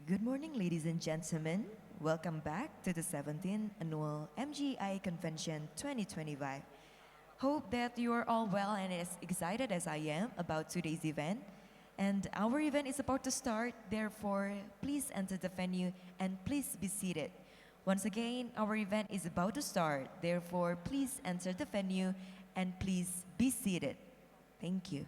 Good morning, ladies and gentlemen. Welcome back to the 17th Annual MGEI Convention 2025. Hope that you are all well and as excited as I am about today's event. And our event is about to start, therefore, please enter the venue and please be seated. Once again, our event is about to start, therefore, please enter the venue and please be seated. Thank you.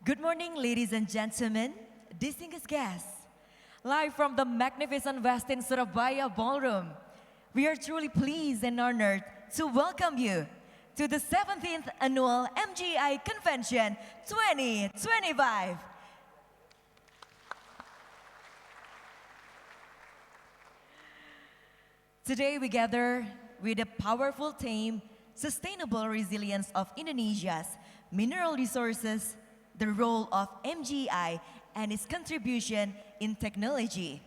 Good morning, ladies and gentlemen, distinguished guests. Live from the magnificent Westin Surabaya Ballroom, we are truly pleased and honored to welcome you to the 17th Annual MGEI Convention 2025. Today we gather with a powerful theme, Sustainable Resilience of Indonesia's Mineral Resources, the role of MGEI and its contribution in technology,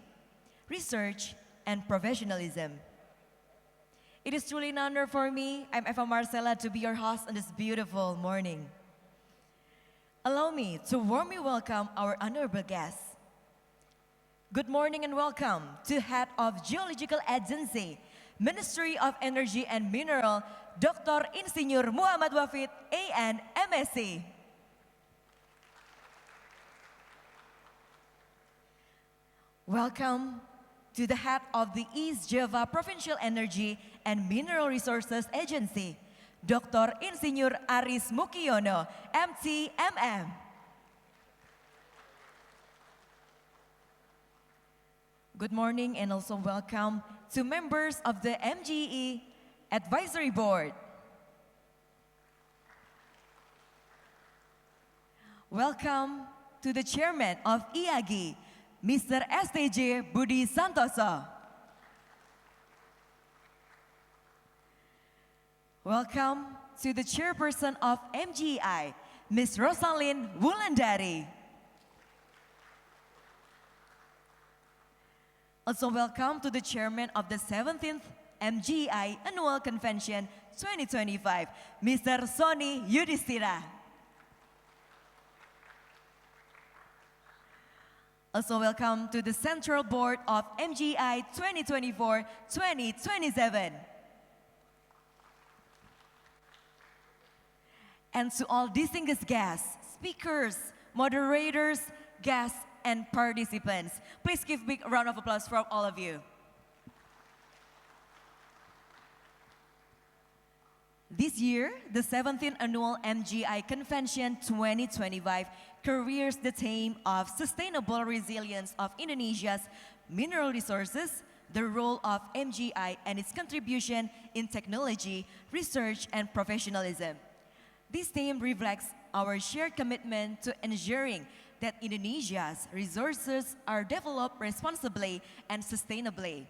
research, and professionalism. It is truly an honor for me, I'm Eva Marcela, to be your host on this beautiful morning. Allow me to warmly welcome our honorable guests. Good morning and welcome to Head of Geological Agency, Ministry of Energy and Mineral, Dr. Insinyur Muhammad Wafid, AN, MSc. Welcome to the head of the East Java Provincial Energy and Mineral Resources Agency, Dr. Insinyur Aris Mukiono, MTMM. Good morning and also welcome to members of the MGE Advisory Board. Welcome to the Chairman of IAGI, Mr. STJ Budi Santoso. Welcome to the Chairperson of MGEI, Ms. Rosalind Wulandari. Also welcome to the Chairman of the 17th MGEI Annual Convention 2025, Mr. Sony Yudhistira. Also welcome to the Central Board of MGEI 2024-2027. And to all distinguished guests, speakers, moderators, guests, and participants. Please give a big round of applause from all of you. This year, the 17th Annual MGEI Convention 2025 carries the theme of Sustainable Resilience of Indonesia's Mineral Resources, the role of MGEI and its contribution in technology, research, and professionalism. This theme reflects our shared commitment to ensuring that Indonesia's resources are developed responsibly and sustainably,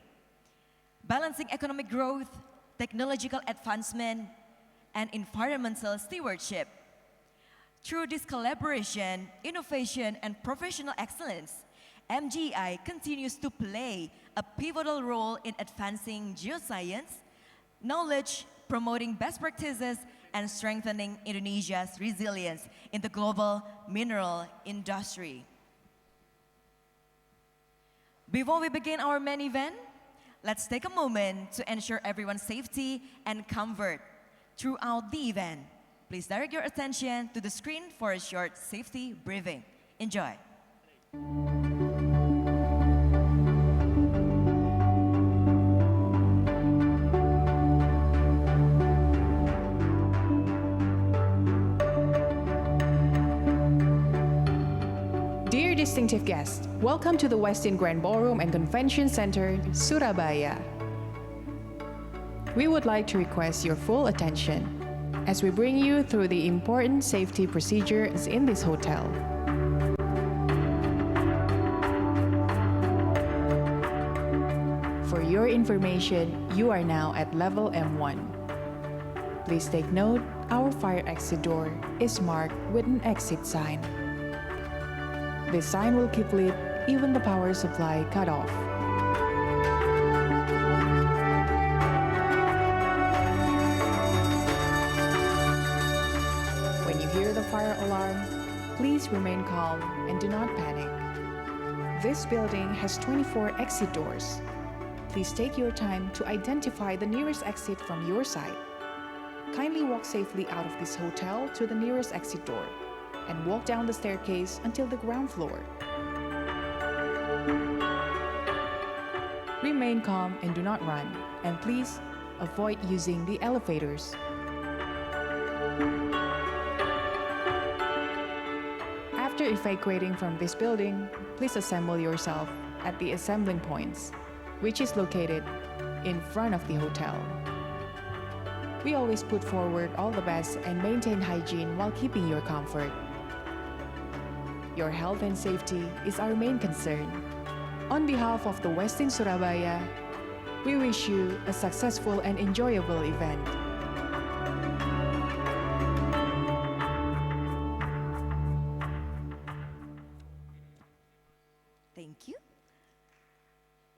balancing economic growth, technological advancement, and environmental stewardship. Through this collaboration, innovation, and professional excellence, MGEI continues to play a pivotal role in advancing geoscience, knowledge, promoting best practices, and strengthening Indonesia's resilience in the global mineral industry. Before we begin our main event, let's take a moment to ensure everyone's safety and comfort throughout the event. Please direct your attention to the screen for a short safety briefing. Enjoy. Dear distinctive guests, welcome to the Westin Grand Ballroom and Convention Center, Surabaya. We would like to request your full attention as we bring you through the important safety procedures in this hotel. For your information, you are now at level M1. Please take note, our fire exit door is marked with an exit sign. This sign will keep lit even the power supply cut off. When you hear the fire alarm, please remain calm and do not panic. This building has 24 exit doors. Please take your time to identify the nearest exit from your side. Kindly walk safely out of this hotel to the nearest exit door and walk down the staircase until the ground floor. Remain calm and do not run, and please avoid using the elevators. After evacuating from this building, please assemble yourself at the assembling points, which is located in front of the hotel. We always put forward all the best and maintain hygiene while keeping your comfort. Your health and safety is our main concern. On behalf of the Westin Surabaya, we wish you a successful and enjoyable event. Thank you.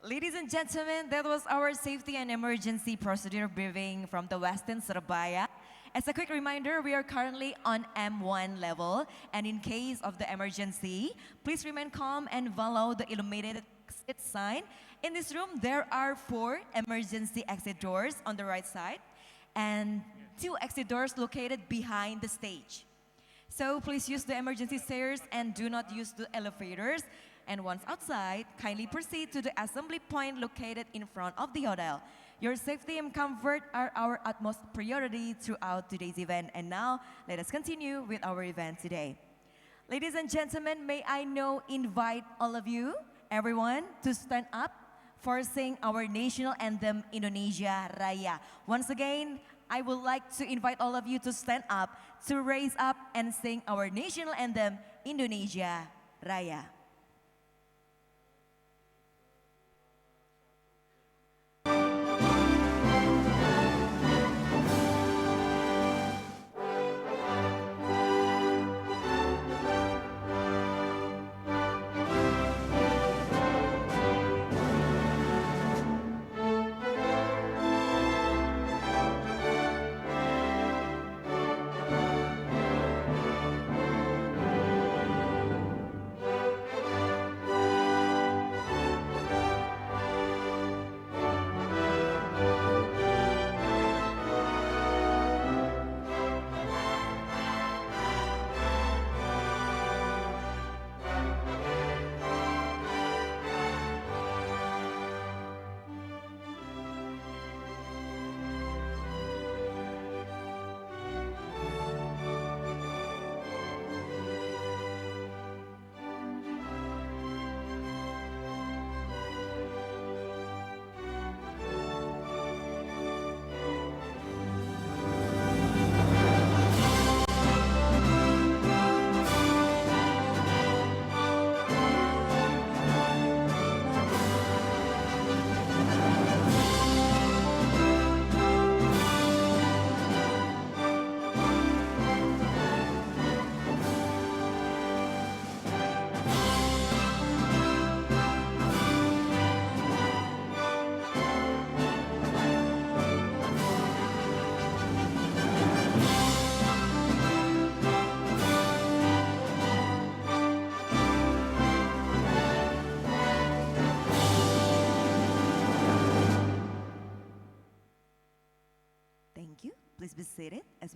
Ladies and gentlemen, that was our safety and emergency procedure briefing from the Westin Surabaya. As a quick reminder, we are currently on M1 level, and in case of the emergency, please remain calm and follow the illuminated exit sign. In this room, there are 4 emergency exit doors on the right side, and 2 exit doors located behind the stage. So please use the emergency stairs and do not use the elevators. And once outside, kindly proceed to the assembly point located in front of the hotel. Your safety and comfort are our utmost priority throughout today's event. And now, let us continue with our event today. Ladies and gentlemen, may I now invite all of you, everyone, to stand up for sing our national anthem, Indonesia Raya. Once again, I would like to invite all of you to stand up, to raise up and sing our national anthem, Indonesia Raya.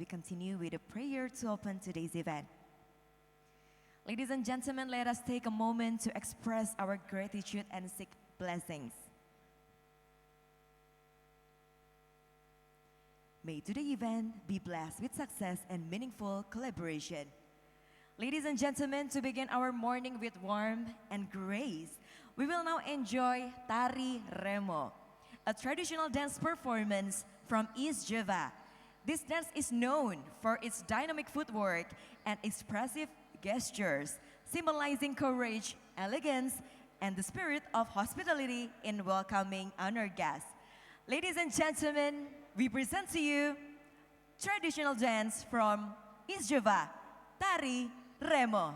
continue with a prayer to open today's event. Ladies and gentlemen, let us take a moment to express our gratitude and seek blessings. May today's event be blessed with success and meaningful collaboration. Ladies and gentlemen, to begin our morning with warmth and grace, we will now enjoy Tari Remo, a traditional dance performance from East Java. This dance is known for its dynamic footwork and expressive gestures, symbolizing courage, elegance, and the spirit of hospitality in welcoming honored guests. Ladies and gentlemen, we present to you traditional dance from East Java, Tari Remo.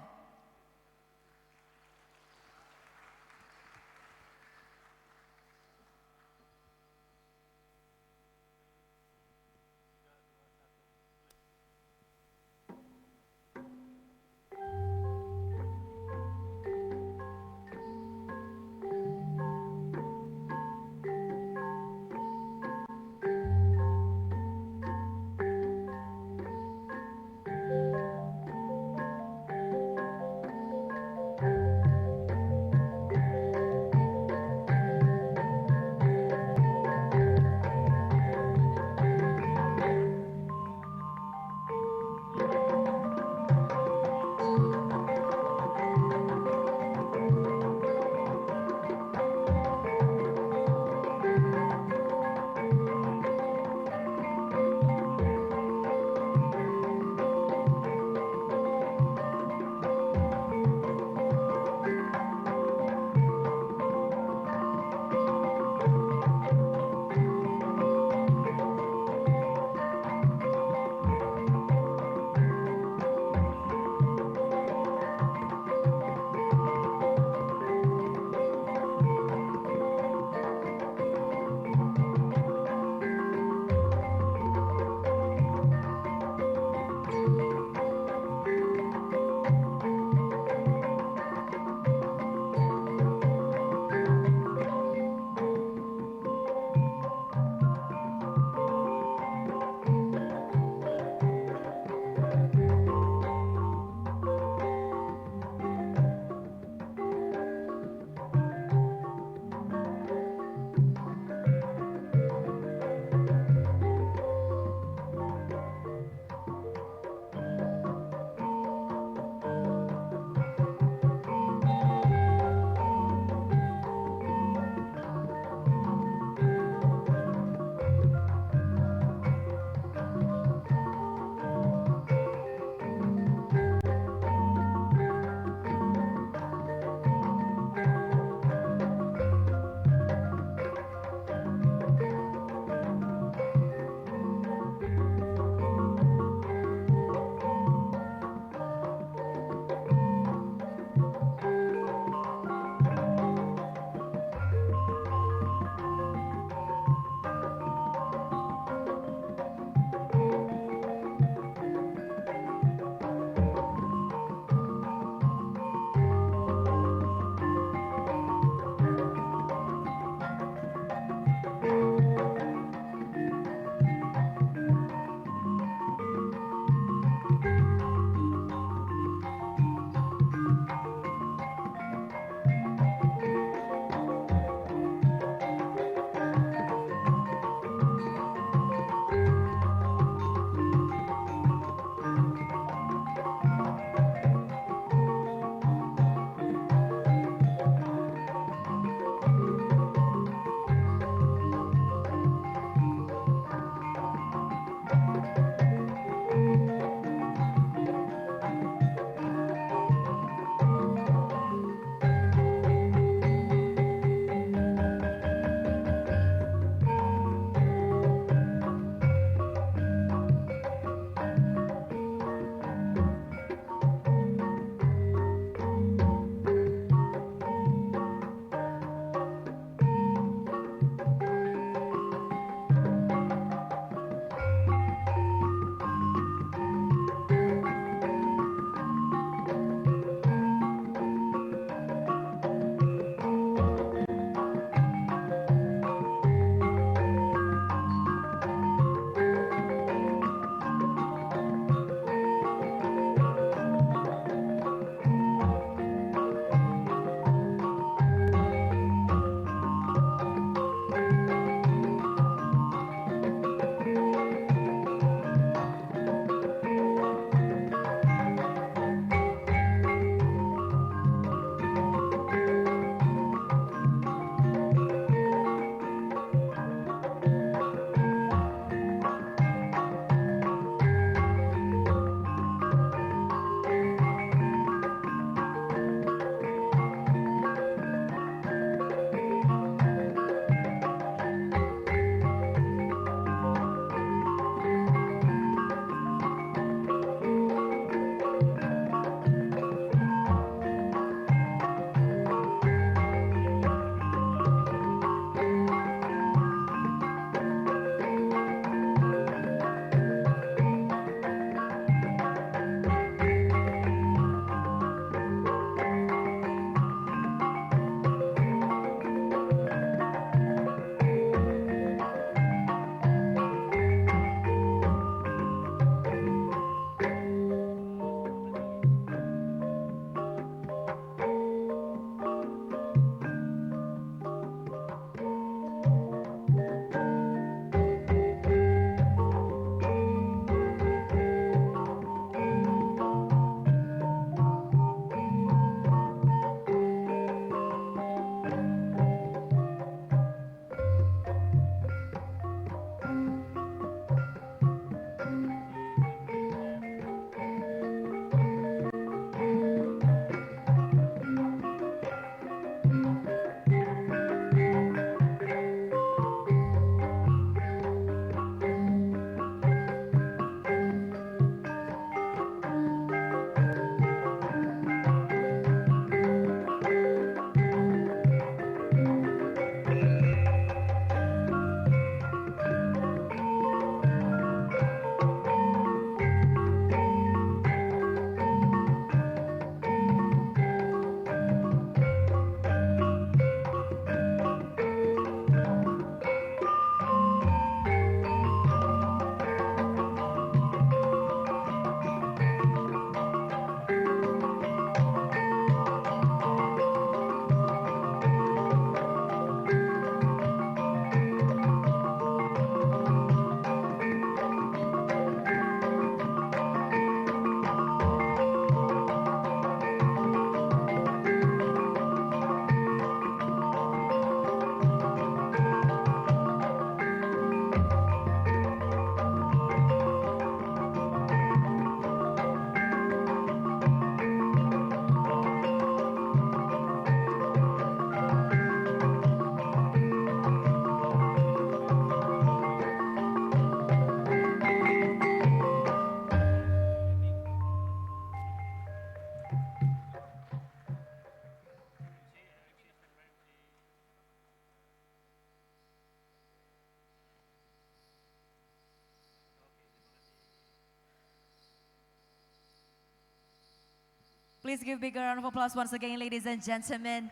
Please give big round of applause once again, ladies and gentlemen.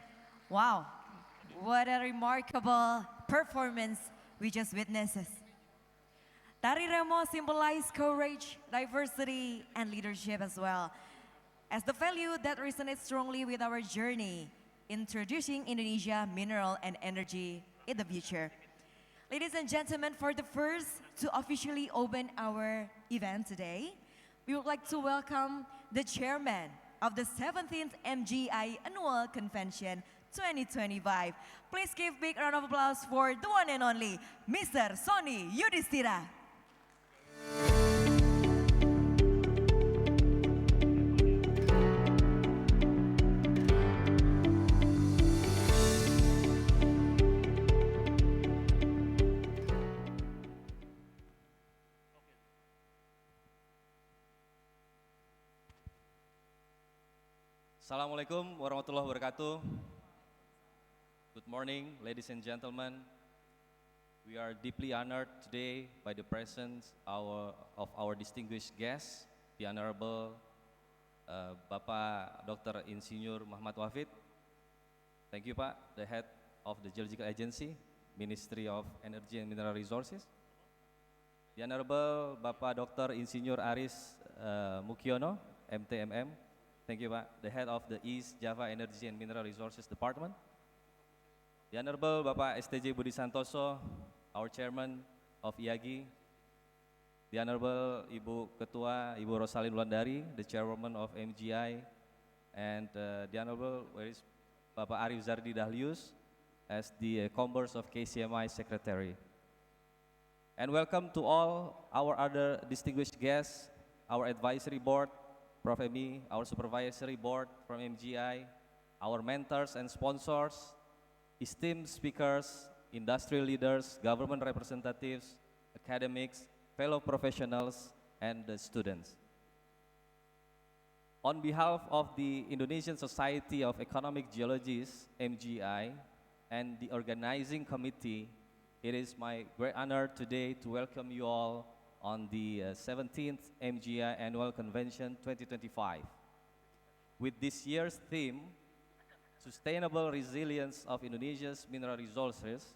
Wow, what a remarkable performance we just witnessed. Tari Remo symbolized courage, diversity, and leadership as well, as the value that resonates strongly with our journey, introducing Indonesia mineral and energy in the future. Ladies and gentlemen, for the first to officially open our event today, we would like to welcome the chairman of the 17th MGEI Annual Convention 2025. Please give big round of applause for the one and only Mr. Sony Yudhistira. Assalamualaikum warahmatullahi wabarakatuh. Good morning, ladies and gentlemen. We are deeply honored today by the presence of our distinguished guest, the Honorable Bapak Dr. Insinyur Muhammad Wafid. Thank you, Pak, the head of the Geological Agency, Ministry of Energy and Mineral Resources. The Honorable Bapak Dr. Insinyur Aris Mukiono, MTMM. Thank you, Pak, the head of the East Java Energy and Mineral Resources Department. The Honorable Bapak STJ Budi Santoso, our chairman of IAGI. The Honorable Ibu Ketua, Ibu Rosalin Wulandari, the chairwoman of MGEI. And the Honorable Bapak Arif Zardi Dahlius as the Combers of KCMI Secretary. And welcome to all our other distinguished guests, our advisory board, Prof. Emi, our supervisory board from MGEI, our mentors and sponsors, esteemed speakers, industry leaders, government representatives, academics, fellow professionals, and the students. On behalf of the Indonesian Society of Economic Geologists, MGEI, and the organizing committee, it is my great honor today to welcome you all on the 17th MGEI Annual Convention 2025. With this year's theme, Sustainable Resilience of Indonesia's Mineral Resources,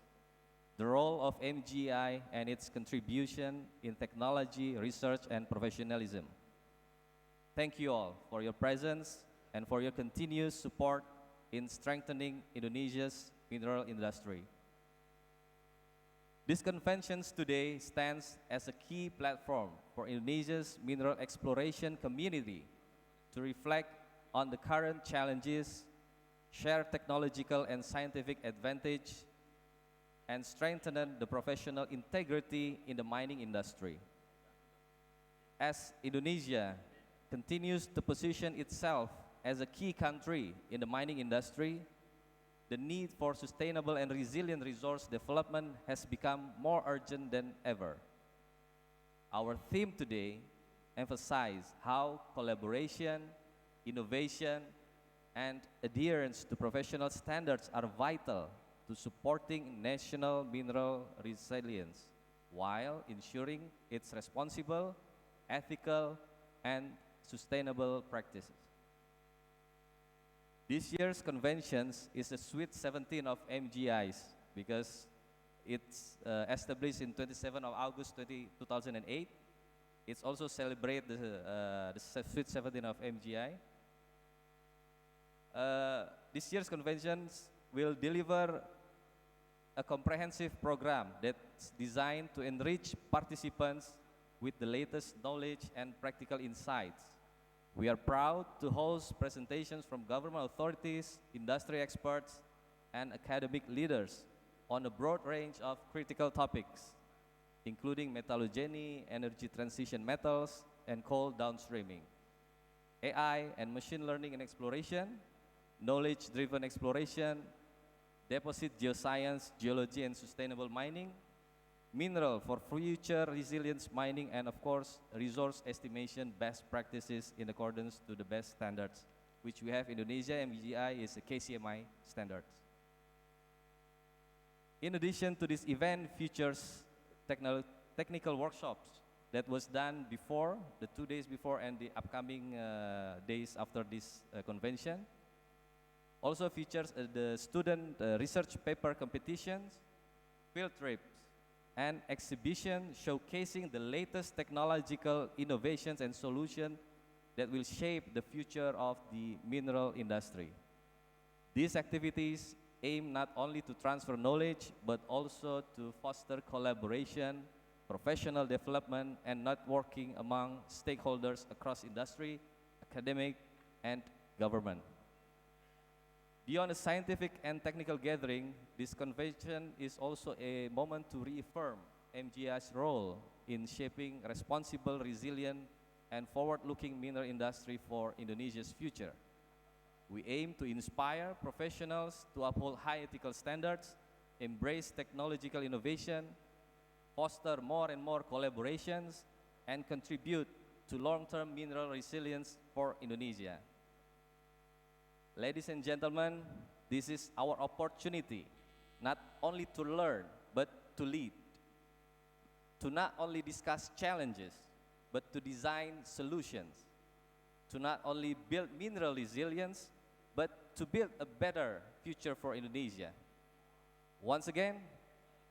the role of MGEI and its contribution in technology, research, and professionalism. Thank you all for your presence and for your continuous support in strengthening Indonesia's mineral industry. This convention today stands as a key platform for Indonesia's mineral exploration community to reflect on the current challenges, share technological and scientific advantage, and strengthen the professional integrity in the mining industry. As Indonesia continues to position itself as a key country in the mining industry, the need for sustainable and resilient resource development has become more urgent than ever. Our theme today emphasizes how collaboration, innovation, and adherence to professional standards are vital to supporting national mineral resilience while ensuring its responsible, ethical, and sustainable practices. This year's conventions is the Sweet 17 of MGEIs because it's established in 27 of August 2008. It's also celebrate the Sweet 17 of MGEI. This year's conventions will deliver a comprehensive program that's designed to enrich participants with the latest knowledge and practical insights. We are proud to host presentations from government authorities, industry experts, and academic leaders on a broad range of critical topics, including metallurgy, energy transition metals, and coal downstreaming, AI and machine learning and exploration, knowledge-driven exploration, deposit geoscience, geology and sustainable mining, mineral for future resilience mining, and of course, resource estimation best practices in accordance to the best standards, which we have in Indonesia. MGEI is a KCMI standards. In addition to this event features technical workshops that was done before, the 2 days before and the upcoming days after this convention. Also features the student research paper competitions, field trips, and exhibition showcasing the latest technological innovations and solutions that will shape the future of the mineral industry. These activities aim not only to transfer knowledge, but also to foster collaboration, professional development, and networking among stakeholders across industry, academic, and government. Beyond a scientific and technical gathering, this convention is also a moment to reaffirm MGEI's role in shaping responsible, resilient, and forward-looking mineral industry for Indonesia's future. We aim to inspire professionals to uphold high ethical standards, embrace technological innovation, foster more and more collaborations, and contribute to long-term mineral resilience for Indonesia. Ladies and gentlemen, this is our opportunity not only to learn, but to lead. To not only discuss challenges, but to design solutions. To not only build mineral resilience, but to build a better future for Indonesia. Once again,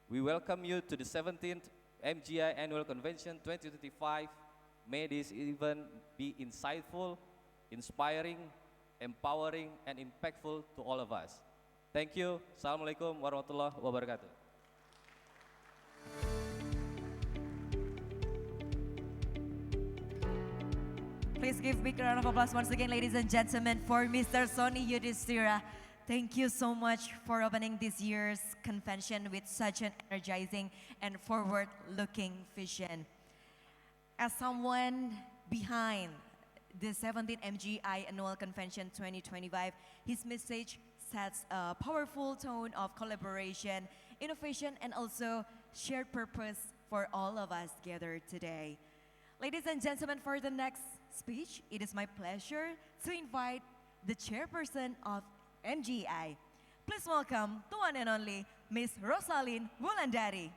we welcome you to the 17th MGEI Annual Convention 2025. May this event be insightful, inspiring, empowering, and impactful to all of us. Thank you. Assalamualaikum warahmatullahi wabarakatuh. Please give big round of applause once again, ladies and gentlemen, for Mr. Sony Yudhistira. Thank you so much for opening this year's convention with such an energizing and forward-looking vision. As someone behind the 17th MGEI Annual Convention 2025, his message sets a powerful tone of collaboration, innovation, and also shared purpose for all of us gathered today. Ladies and gentlemen, for the next speech, it is my pleasure to invite the chairperson of MGEI. Please welcome the one and only Miss Rosalyn Wulandari.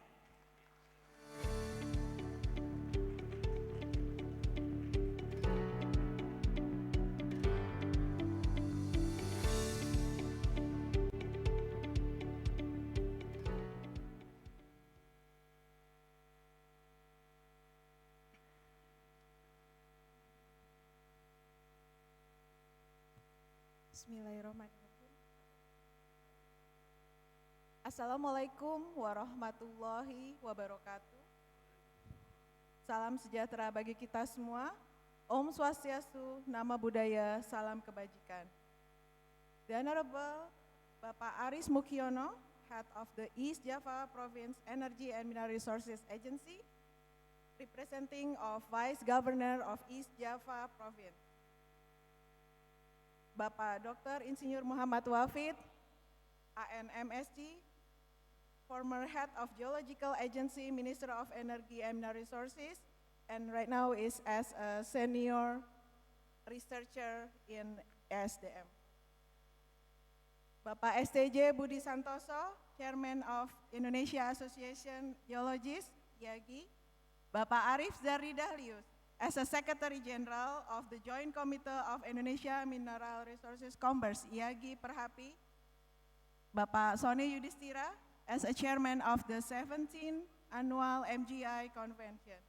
Bismillahirrahmanirrahim. Assalamualaikum warahmatullahi wabarakatuh. Salam sejahtera bagi kita semua. Om Swastiastu, Nama Budaya, Salam Kebajikan. The Honorable Bapak Aris Mukiono, Head of the East Java Province Energy and Mineral Resources Agency, representing of Vice Governor of East Java Province. Bapak Dr. Insinyur Muhammad Wafid, ANMSG, former Head of Geological Agency, Minister of Energy and Mineral Resources, and right now is as a senior researcher in SDM. Bapak STJ Budi Santoso, Chairman of Indonesia Association Geologists, IAGI. Bapak Arif Zarri Dahlius, as a Secretary General of the Joint Committee of Indonesia Mineral Resources Commerce, IAGI Perhapi. Bapak Sony Yudhistira, as a Chairman of the 17th Annual MGEI Convention.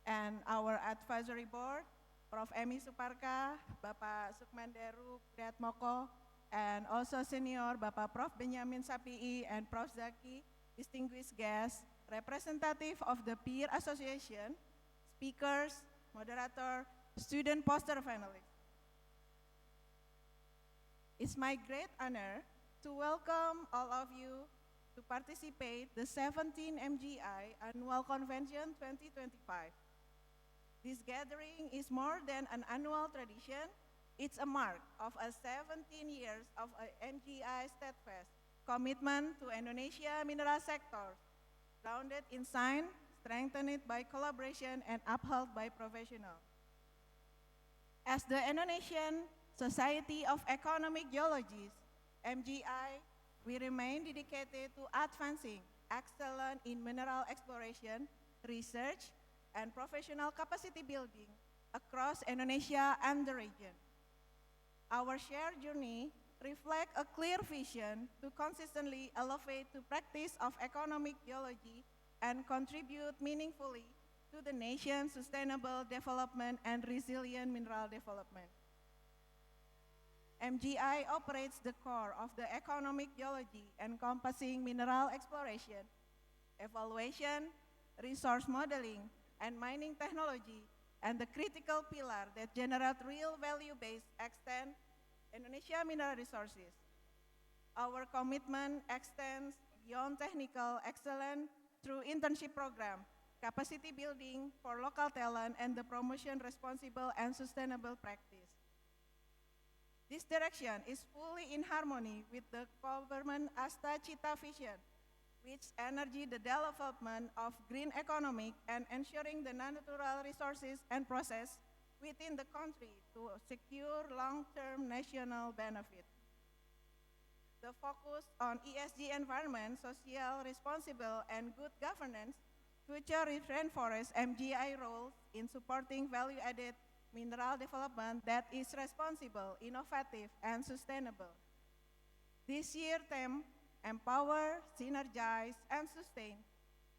And our Advisory Board, Prof. Emi Suparka, Bapak Sukman Deru Priatmoko, and also Senior Bapak Prof. Benyamin Sapii and Prof. Zaki, distinguished guests, representative of the Peer Association, speakers, moderator, student poster finalists. It's my great honor to welcome all of you to participate the 17th MGEI Annual Convention 2025. This gathering is more than an annual tradition. It's a mark of a 17 years of a MGEI steadfast commitment to Indonesia mineral sector, grounded in science, strengthened by collaboration, and upheld by professionals. As the Indonesian Society of Economic Geologists, MGEI, we remain dedicated to advancing excellence in mineral exploration, research, and professional capacity building across Indonesia and the region. Our shared journey reflects a clear vision to consistently elevate the practice of economic geology and contribute meaningfully to the nation's sustainable development and resilient mineral development. MGI operates the core of the economic geology encompassing mineral exploration, evaluation, resource modeling, and mining technology, and the critical pillar that generate real value-based extend Indonesia mineral resources. Our commitment extends beyond technical excellence through internship program, capacity building for local talent, and the promotion responsible and sustainable practice. This direction is fully in harmony with the government Asta Cita vision, which energy the development of green economic and ensuring the natural resources and process within the country to secure long-term national benefit. The focus on ESG environment, social, responsible, and good governance future reinforce MGI roles in supporting value-added mineral development that is responsible, innovative, and sustainable. This year's theme, Empower, Synergize, and Sustain,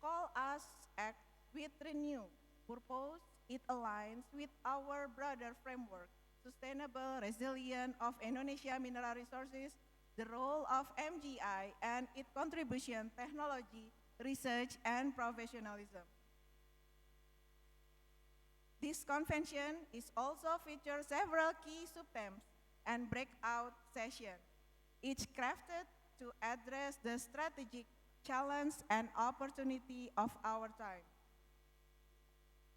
call us act with renewed purpose. It aligns with our broader framework, sustainable resilience of Indonesia mineral resources, the role of MGI, and its contribution, technology, research, and professionalism. This convention is also features several key subthemes and breakout sessions, each crafted to address the strategic challenge and opportunity of our time.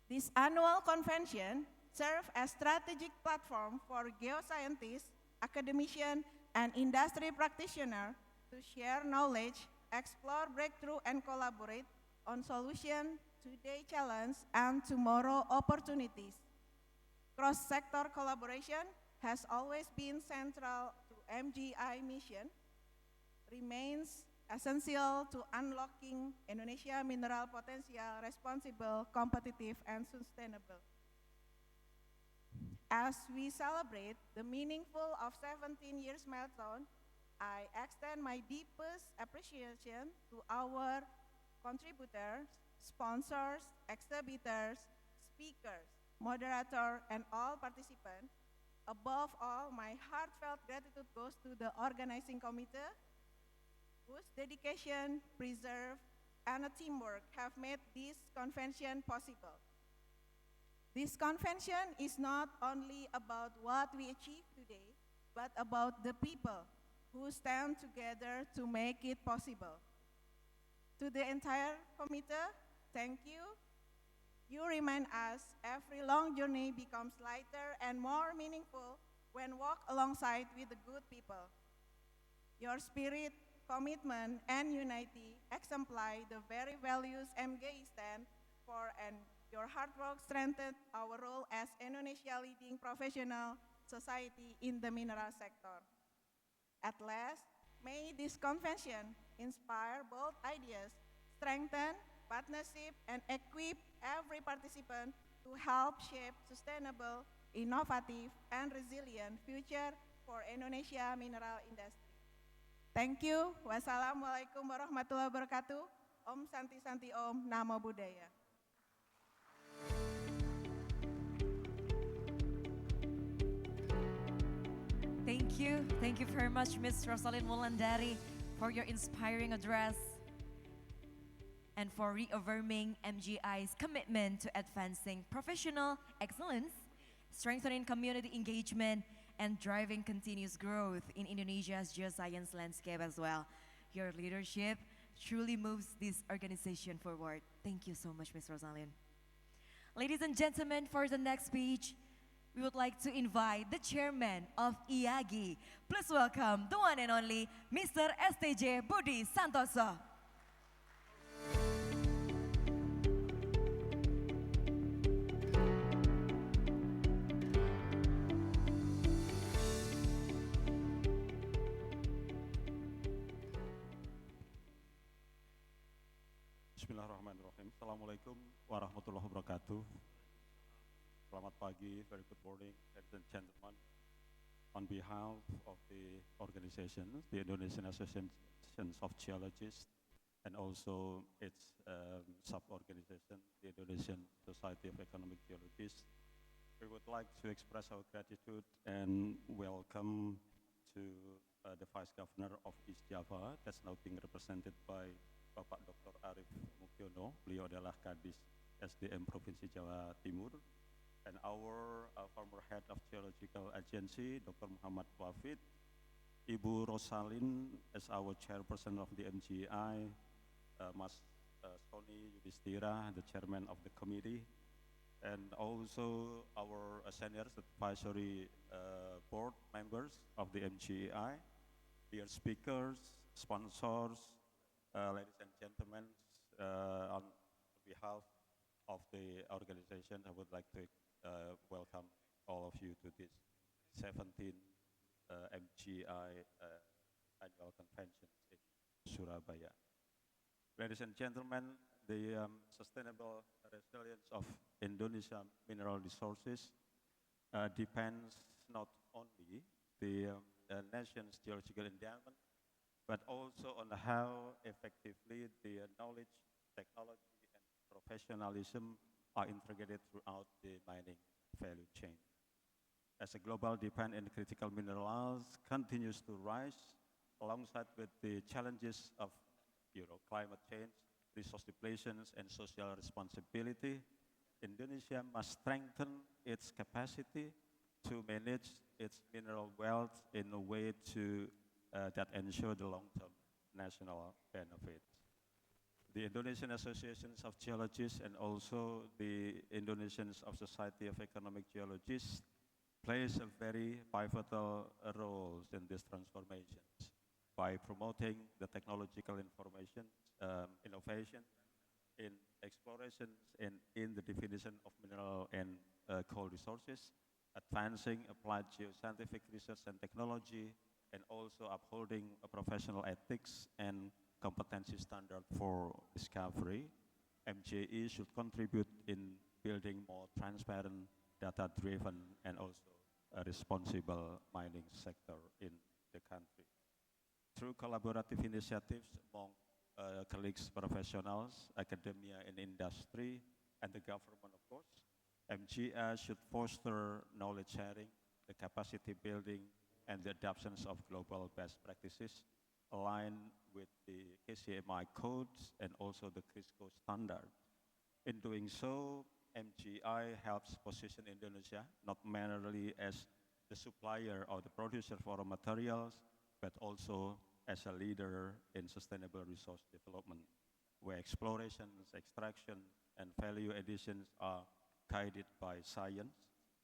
This annual convention serves as strategic platform for geoscientists, academicians, and industry practitioners to share knowledge, explore breakthrough, and collaborate on solutions today challenge and tomorrow opportunities. Cross-sector collaboration has always been central to MGI mission, remains essential to unlocking Indonesia mineral potential, responsible, competitive, and sustainable. As we celebrate the meaningful of 17 years milestone, I extend my deepest appreciation to our contributors, sponsors, exhibitors, speakers, moderators, and all participants. Above all, my heartfelt gratitude goes to the organizing committee, whose dedication, preserve, and teamwork have made this convention possible. This convention is not only about what we achieve today, but about the people who stand together to make it possible. To the entire committee, thank you. You remind us every long journey becomes lighter and more meaningful when walked alongside with the good people. Your spirit, commitment, and unity exemplify the very values MGEI stand for, and your hard work strengthened our role as Indonesia leading professional society in the mineral sector. At last, may this convention inspire bold ideas, strengthen partnership, and equip every participant to help shape sustainable, innovative, and resilient future for Indonesia mineral industry. Thank you. Wassalamualaikum warahmatullahi wabarakatuh. Om Santi Santi Om, Namo Buddhaya. Thank you very much, Ms. Rosalyn Wulandari, for your inspiring address and for reaffirming MGI's commitment to advancing professional excellence, strengthening community engagement, and driving continuous growth in Indonesia's geoscience landscape as well. Your leadership truly moves this organization forward. Thank you so much, Ms. Rosalyn. Ladies and gentlemen, for the next speech, we would like to invite the chairman of IAGI. Please welcome the one and only Mr. STJ Budi Santoso. Bismillahirrahmanirrahim. Assalamualaikum warahmatullahi wabarakatuh. Selamat pagi, very good morning, ladies and gentlemen. On behalf of the organization, the Indonesian Association of Geologists, and also its sub-organization, the Indonesian Society of Economic Geologists, we would like to express our gratitude and welcome to the Vice Governor of East Java, that's now being represented by Bapak Dr. Arif Mukyono. Beliau adalah Kadis SDM Provinsi Jawa Timur. And our former head of Geological Agency, Dr. Muhammad Wafid, Ibu Rosalin as our chairperson of the MGEI, Mas Sony Yudhistira, the chairman of the committee, and also our senior advisory board members of the MGEI, dear speakers, sponsors, ladies and gentlemen, on behalf of the organization, I would like to welcome all of you to this 17th MGI annual convention in Surabaya. Ladies and gentlemen, the sustainable resilience of Indonesia mineral resources depends not only the nation's geological endowment, but also on how effectively the knowledge, technology, and professionalism are integrated throughout the mining value chain. As a global demand in critical minerals continues to rise, alongside with the challenges of climate change, resource depletions, and social responsibility, Indonesia must strengthen its capacity to manage its mineral wealth in a way that ensure the long-term national benefits. The Indonesian Associations of Geologists and also the Indonesians of Society of Economic Geologists plays a very pivotal role in these transformations by promoting the technological innovation in explorations and in the definition of mineral and coal resources, advancing applied geoscientific research and technology, and also upholding a professional ethics and competency standard for discovery. MGE should contribute in building more transparent, data-driven, and also a responsible mining sector in the country. Through collaborative initiatives among colleagues, professionals, academia, and industry, and the government, of course, MGE should foster knowledge sharing, the capacity building, and the adoptions of global best practices aligned with the KCMI codes and also the CRISCO standard. In doing so, MGI helps position Indonesia not merely as the supplier or the producer for raw materials, but also as a leader in sustainable resource development, where explorations, extraction, and value additions are guided by science,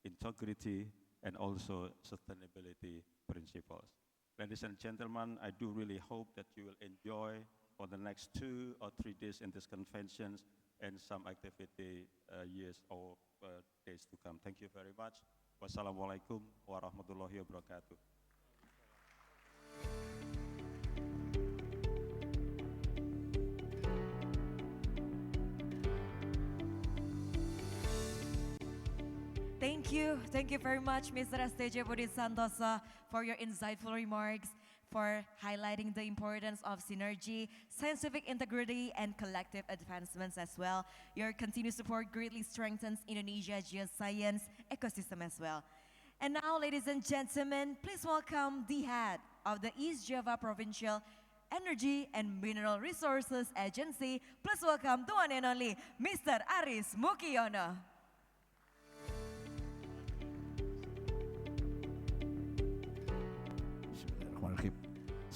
integrity, and also sustainability principles. Ladies and gentlemen, I do really hope that you will enjoy for the next 2 or 3 days in these conventions and some activity years or days to come. Thank you very much. Wassalamualaikum warahmatullahi wabarakatuh. Thank you very much, Mr. STJ Budi Santosa, for your insightful remarks, for highlighting the importance of synergy, scientific integrity, and collective advancements as well. Your continued support greatly strengthens Indonesia's geoscience ecosystem as well. And now, ladies and gentlemen, please welcome the head of the East Java Provincial Energy and Mineral Resources Agency. Please welcome the one and only Mr. Aris Mukyono.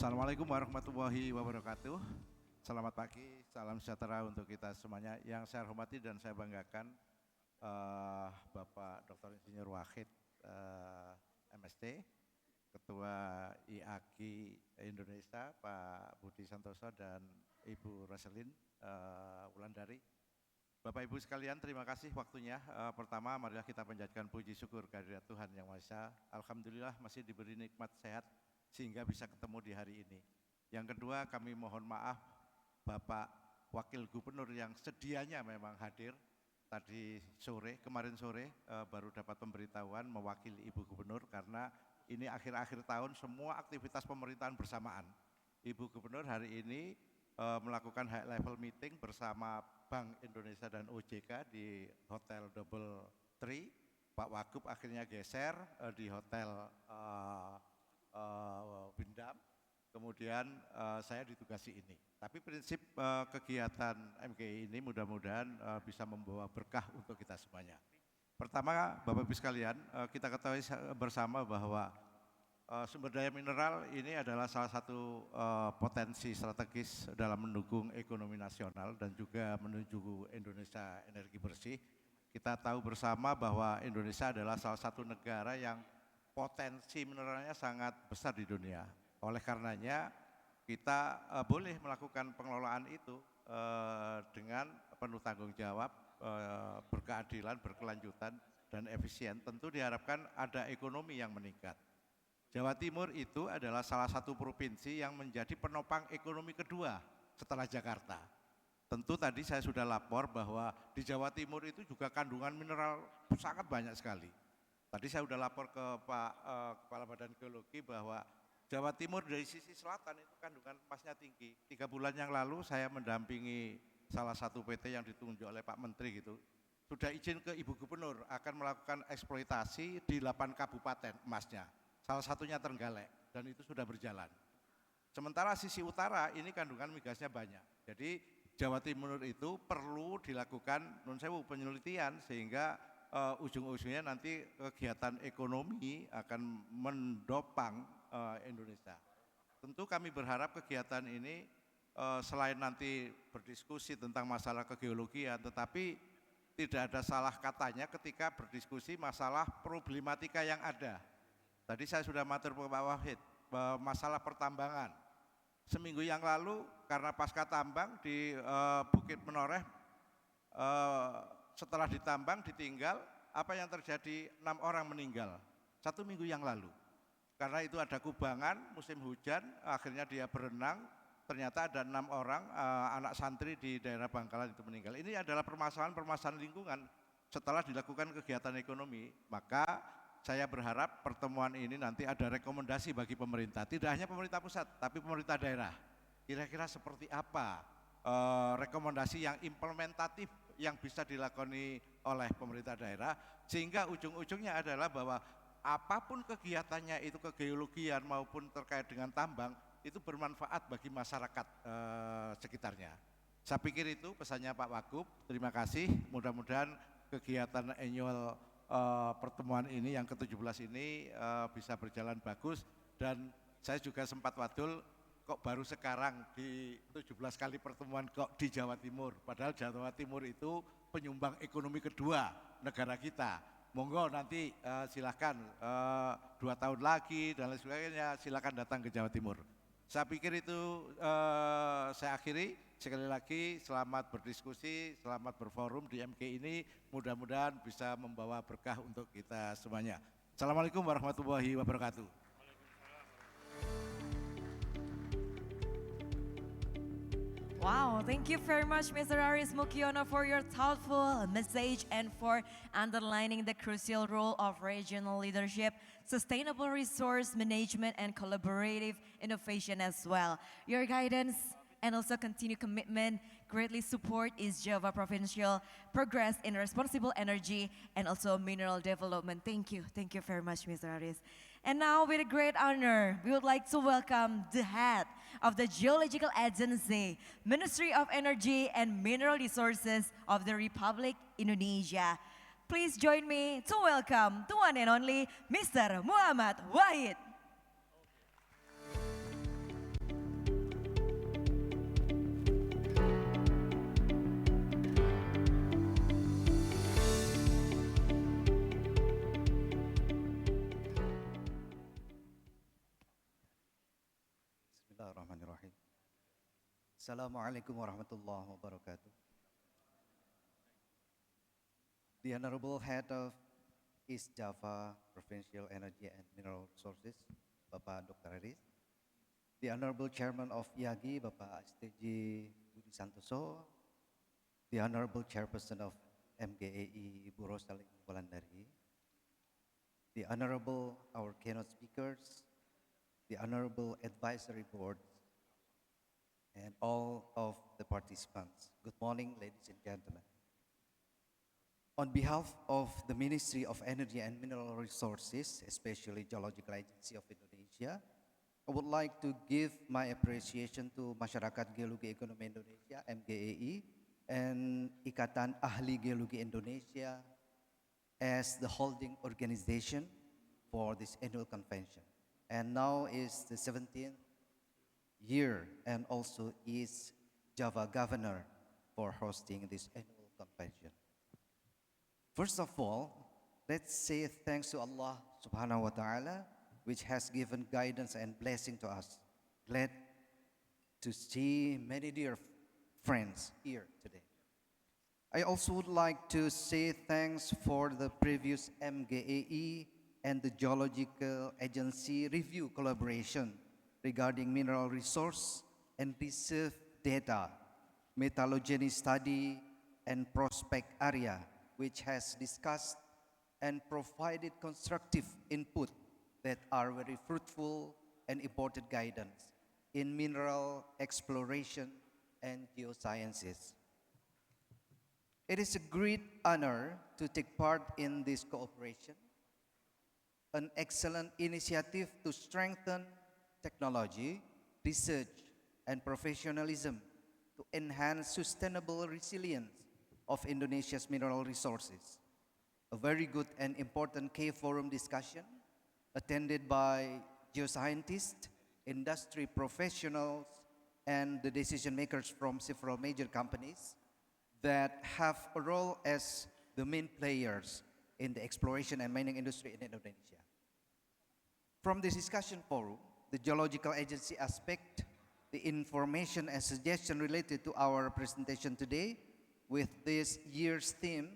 Assalamualaikum warahmatullahi wabarakatuh. Selamat pagi, salam sejahtera untuk kita semuanya. Yang saya hormati dan saya banggakan Bapak Dr. Insinyur Wahid MST, Ketua IAGI Indonesia Pak Budi Santoso dan Ibu Roselin Wulandari. Bapak Ibu sekalian, terima kasih waktunya. Pertama, marilah kita panjatkan puji syukur kehadirat Tuhan Yang Maha Esa. Alhamdulillah masih diberi nikmat sehat sehingga bisa ketemu di hari ini. Yang kedua, kami mohon maaf Bapak Wakil Gubernur yang sedianya memang hadir tadi sore, kemarin sore baru dapat pemberitahuan mewakili Ibu Gubernur karena ini akhir-akhir tahun semua aktivitas pemerintahan bersamaan. Ibu Gubernur hari ini melakukan high level meeting bersama Bank Indonesia dan OJK di Hotel Double Tree. Pak Wagub akhirnya geser di Hotel Windam. Kemudian saya ditugasi ini. Tapi prinsip kegiatan MGEI ini mudah-mudahan bisa membawa berkah untuk kita semuanya. Pertama, Bapak Ibu sekalian, kita ketahui bersama bahwa sumber daya mineral ini adalah salah satu potensi strategis dalam mendukung ekonomi nasional dan juga menuju Indonesia energi bersih. Kita tahu bersama bahwa Indonesia adalah salah satu negara yang potensi mineralnya sangat besar di dunia. Oleh karenanya kita boleh melakukan pengelolaan itu dengan penuh tanggung jawab, berkeadilan, berkelanjutan, dan efisien. Tentu diharapkan ada ekonomi yang meningkat. Jawa Timur itu adalah salah satu provinsi yang menjadi penopang ekonomi kedua setelah Jakarta. Tentu tadi saya sudah lapor bahwa di Jawa Timur itu juga kandungan mineral sangat banyak sekali. Tadi saya sudah lapor ke Pak Kepala Badan Geologi bahwa Jawa Timur dari sisi selatan itu kandungan emasnya tinggi. 3 bulan yang lalu saya mendampingi salah satu PT yang ditunjuk oleh Pak Menteri gitu. Sudah izin ke Ibu Gubernur akan melakukan eksploitasi di 8 kabupaten emasnya. Salah satunya Trenggalek dan itu sudah berjalan. Sementara sisi utara ini kandungan migasnya banyak. Jadi Jawa Timur itu perlu dilakukan penelitian sehingga ujung-ujungnya nanti kegiatan ekonomi akan mendopang Indonesia. Tentu kami berharap kegiatan ini selain nanti berdiskusi tentang masalah kegeologian, tetapi tidak ada salah katanya ketika berdiskusi masalah problematika yang ada. Tadi saya sudah matur ke Pak Wahid, masalah pertambangan. Seminggu yang lalu karena pasca tambang di Bukit Menoreh, setelah ditambang ditinggal, apa yang terjadi? 6 orang meninggal, 1 minggu yang lalu. Karena itu ada kubangan, musim hujan, akhirnya dia berenang, ternyata ada 6 orang anak santri di daerah Bangkalan itu meninggal. Ini adalah permasalahan lingkungan setelah dilakukan kegiatan ekonomi, maka saya berharap pertemuan ini nanti ada rekomendasi bagi pemerintah, tidak hanya pemerintah pusat, tapi pemerintah daerah. Kira-kira seperti apa rekomendasi yang implementatif yang bisa dilakoni oleh pemerintah daerah, sehingga ujung-ujungnya adalah bahwa apapun kegiatannya itu kegeologian maupun terkait dengan tambang, itu bermanfaat bagi masyarakat sekitarnya. Saya pikir itu pesannya Pak Wagub, terima kasih, mudah-mudahan kegiatan annual pertemuan ini yang ke-17 ini bisa berjalan bagus dan saya juga sempat wadul kok baru sekarang di 17 kali pertemuan kok di Jawa Timur, padahal Jawa Timur itu penyumbang ekonomi kedua negara kita. Monggo nanti silakan 2 tahun lagi dan lain sebagainya silakan datang ke Jawa Timur. Saya pikir itu saya akhiri. Sekali lagi selamat berdiskusi, selamat berforum di MG ini, mudah-mudahan bisa membawa berkah untuk kita semuanya. Assalamualaikum warahmatullahi wabarakatuh. Wow, thank you very much, Mr. Aris Mukiono, for your thoughtful message and for underlining the crucial role of regional leadership, sustainable resource management, and collaborative innovation as well. Your guidance and also continued commitment greatly support East Java provincial progress in responsible energy and also mineral development. Thank you very much, Mr. Aris. And now with a great honor, we would like to welcome the head of the Geological Agency, Ministry of Energy and Mineral Resources of the Republic Indonesia. Please join me to welcome the one and only Mr. Muhammad Wahid. Bismillahirrahmanirrahim. Assalamualaikum warahmatullahi wabarakatuh. The Honorable Head of East Java Provincial Energy and Mineral Resources, Bapak Dr. Aris. The Honorable Chairman of IAGI, Bapak STJ Budi Santoso, the Honorable Chairperson of MGEI, Ibu Rosalin Wulandari, the Honorable, our keynote speakers, the Honorable Advisory Board, and all of the participants. Good morning, ladies and gentlemen. On behalf of the Ministry of Energy and Mineral Resources, especially Geological Agency of Indonesia, I would like to give my appreciation to Masyarakat Geologi Ekonomi Indonesia, MGEI, and Ikatan Ahli Geologi Indonesia as the holding organization for this annual convention. And now is the 17th year and also is Java Governor for hosting this annual convention. First of all, let's say thanks to Allah subhanahu wa ta'ala, which has given guidance and blessing to us. Glad to see many dear friends here today. I also would like to say thanks for the previous MGEI and the Geological Agency review collaboration regarding mineral resource and reserve data, metallurgy study, and prospect area, which has discussed and provided constructive input that are very fruitful and important guidance in mineral exploration and geosciences. It is a great honor to take part in this cooperation, an excellent initiative to strengthen technology, research, and professionalism to enhance sustainable resilience of Indonesia's mineral resources. A very good and important K forum discussion attended by geoscientists, industry professionals, and the decision makers from several major companies that have a role as the main players in the exploration and mining industry in Indonesia. From this discussion forum, the Geological Agency aspect, the information and suggestion related to our presentation today with this year's theme,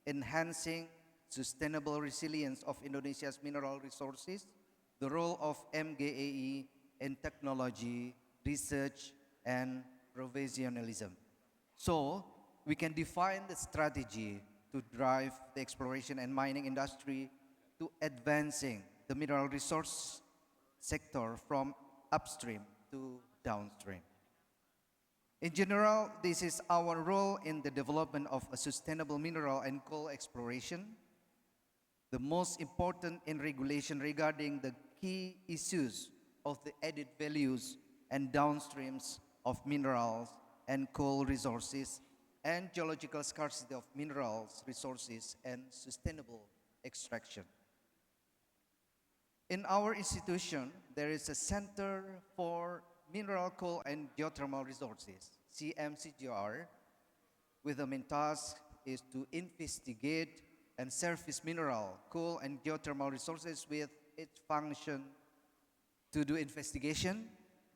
Enhancing Sustainable Resilience of Indonesia's Mineral Resources, the role of MGEI in technology, research, and professionalism. So, we can define the strategy to drive the exploration and mining industry to advancing the mineral resource sector from upstream to downstream. In general, this is our role in the development of a sustainable mineral and coal exploration, the most important in regulation regarding the key issues of the added values and downstreams of minerals and coal resources and geological scarcity of minerals, resources, and sustainable extraction. In our institution, there is a Center for Mineral, Coal, and Geothermal Resources, CMCGR, with the main task is to investigate and surface mineral, coal, and geothermal resources with its function to do investigation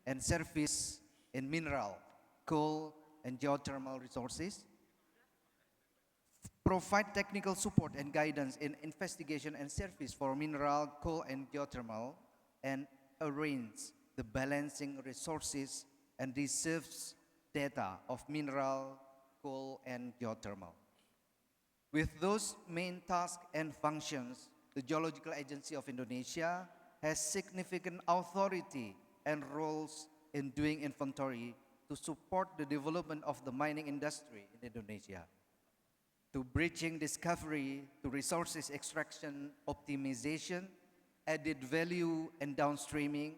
and surface in mineral, coal, and geothermal resources, provide technical support and guidance in investigation and surface for mineral, coal, and geothermal, and arrange the balancing resources and reserves data of mineral, coal, and geothermal. With those main tasks and functions, the Geological Agency of Indonesia has significant authority and roles in doing inventory to support the development of the mining industry in Indonesia, to bridging discovery to resources extraction, optimization, added value, and downstreaming.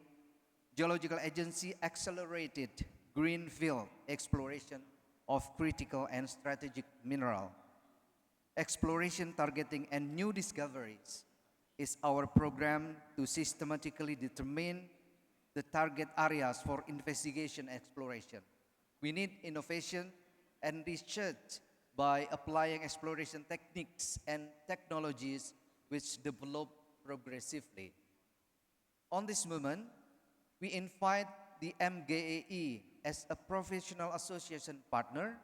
Geological Agency accelerated greenfield exploration of critical and strategic mineral. Exploration targeting and new discoveries is our program to systematically determine the target areas for investigation and exploration. We need innovation and research by applying exploration techniques and technologies which develop progressively. On this moment, we invite the MGEI as a professional association partner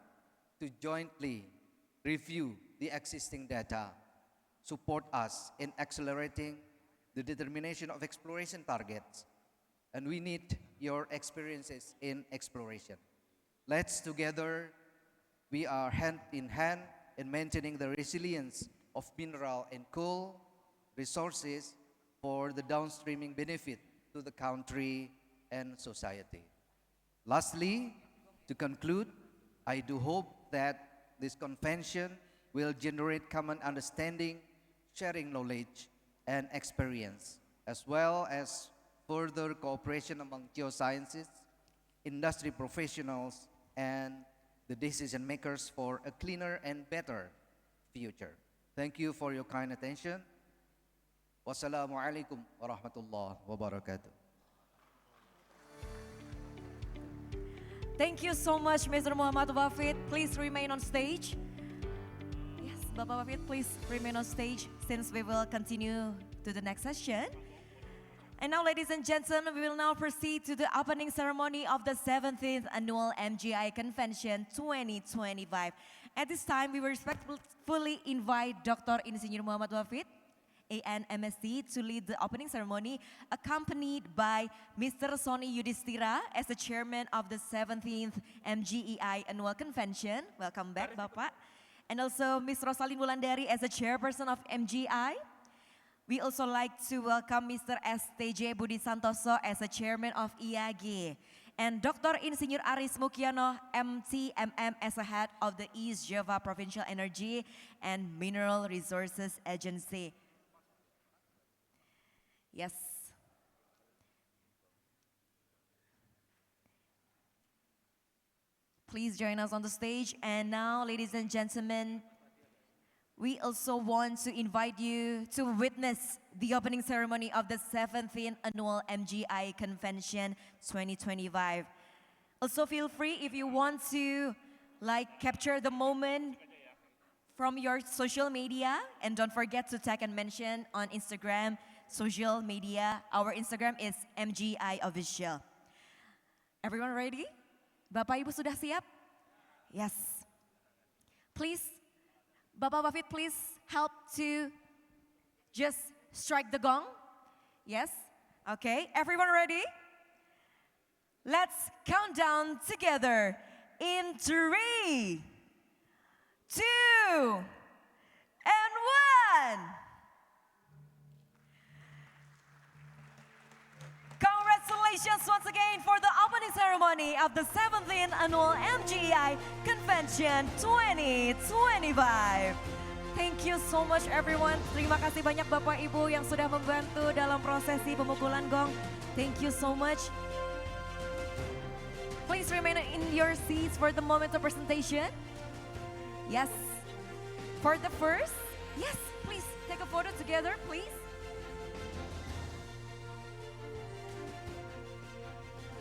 to jointly review the existing data, support us in accelerating the determination of exploration targets, and we need your experiences in exploration. Let's together, we are hand in hand in maintaining the resilience of mineral and coal resources for the downstreaming benefit to the country and society. Lastly, to conclude, I do hope that this convention will generate common understanding, sharing knowledge and experience, as well as further cooperation among geosciences, industry professionals, and the decision makers for a cleaner and better future. Thank you for your kind attention. Wassalamualaikum warahmatullahi wabarakatuh. Thank you so much, Mr. Muhammad Wafid. Please remain on stage. Yes, Bapak Wafid, please remain on stage since we will continue to the next session. And now, ladies and gentlemen, we will now proceed to the opening ceremony of the 17th Annual MGEI Convention 2025. At this time, we will respectfully invite Dr. Insinyur Muhammad Wafid, AN MSc, to lead the opening ceremony, accompanied by Mr. Sony Yudhistira as the chairman of the 17th MGEI Annual Convention. Welcome back, Bapak. And also Ms. Rosalyn Wulandari as the chairperson of MGEI. We also like to welcome Mr. STJ Budi Santoso as the chairman of IAG. And Dr. Insinyur Aris Mukiono, MTMM, as the head of the East Java Provincial Energy and Mineral Resources Agency. Yes. Please join us on the stage. And now, ladies and gentlemen, we also want to invite you to witness the opening ceremony of the 17th Annual MGEI Convention 2025. Also feel free if you want to capture the moment from your social media, and don't forget to tag and mention on Instagram, social media. Our Instagram is MGEI Official. Everyone ready? Bapak Ibu sudah siap? Yes. Please, Bapak Wafid, please help to just strike the gong. Yes? Okay, everyone ready? Let's count down together in 3, 2, and 1. Congratulations once again for the opening ceremony of the 17th Annual MGEI Convention 2025. Thank you so much everyone. Terima kasih banyak Bapak Ibu yang sudah membantu dalam prosesi pemukulan gong. Thank you so much. Please remain in your seats for the moment of presentation. Yes. For the first, yes, please take a photo together, please.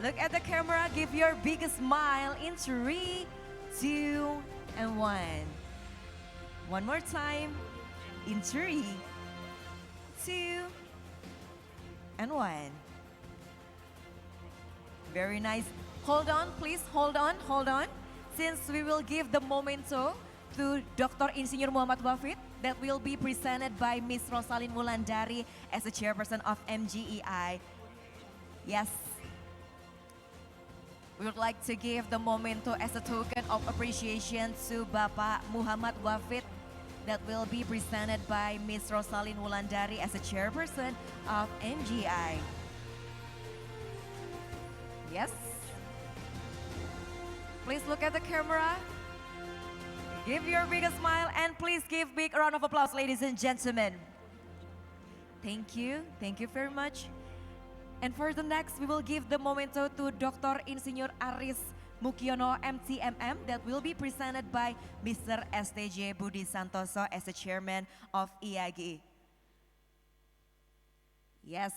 Look at the camera, give your biggest smile in 3, 2, and 1. One more time, in 3, 2, and 1. Very nice. Hold on, please, hold on. Since we will give the memento to Dr. Insinyur Muhammad Wafid that will be presented by Ms. Rosalyn Wulandari as the chairperson of MGEI. Yes. We would like to give the memento as a token of appreciation to Bapak Muhammad Wafid that will be presented by Ms. Rosalyn Wulandari as a chairperson of MGEI. Yes. Please look at the camera. Give your biggest smile and please give big round of applause, ladies and gentlemen. Thank you very much. And for the next, we will give the memento to Dr. Insinyur Aris Mukiono, MTMM, that will be presented by Mr. STJ Budi Santoso as the chairman of IAG. Yes.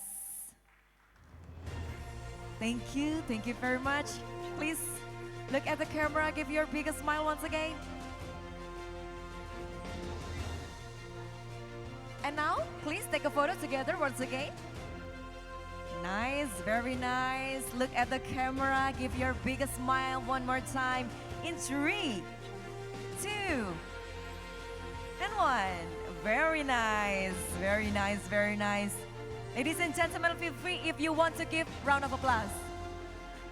Thank you very much. Please look at the camera, give your biggest smile once again. And now, please take a photo together once again. Nice, very nice. Look at the camera, give your biggest smile one more time in 3, 2, and 1. Very nice. Ladies and gentlemen, feel free if you want to give round of applause.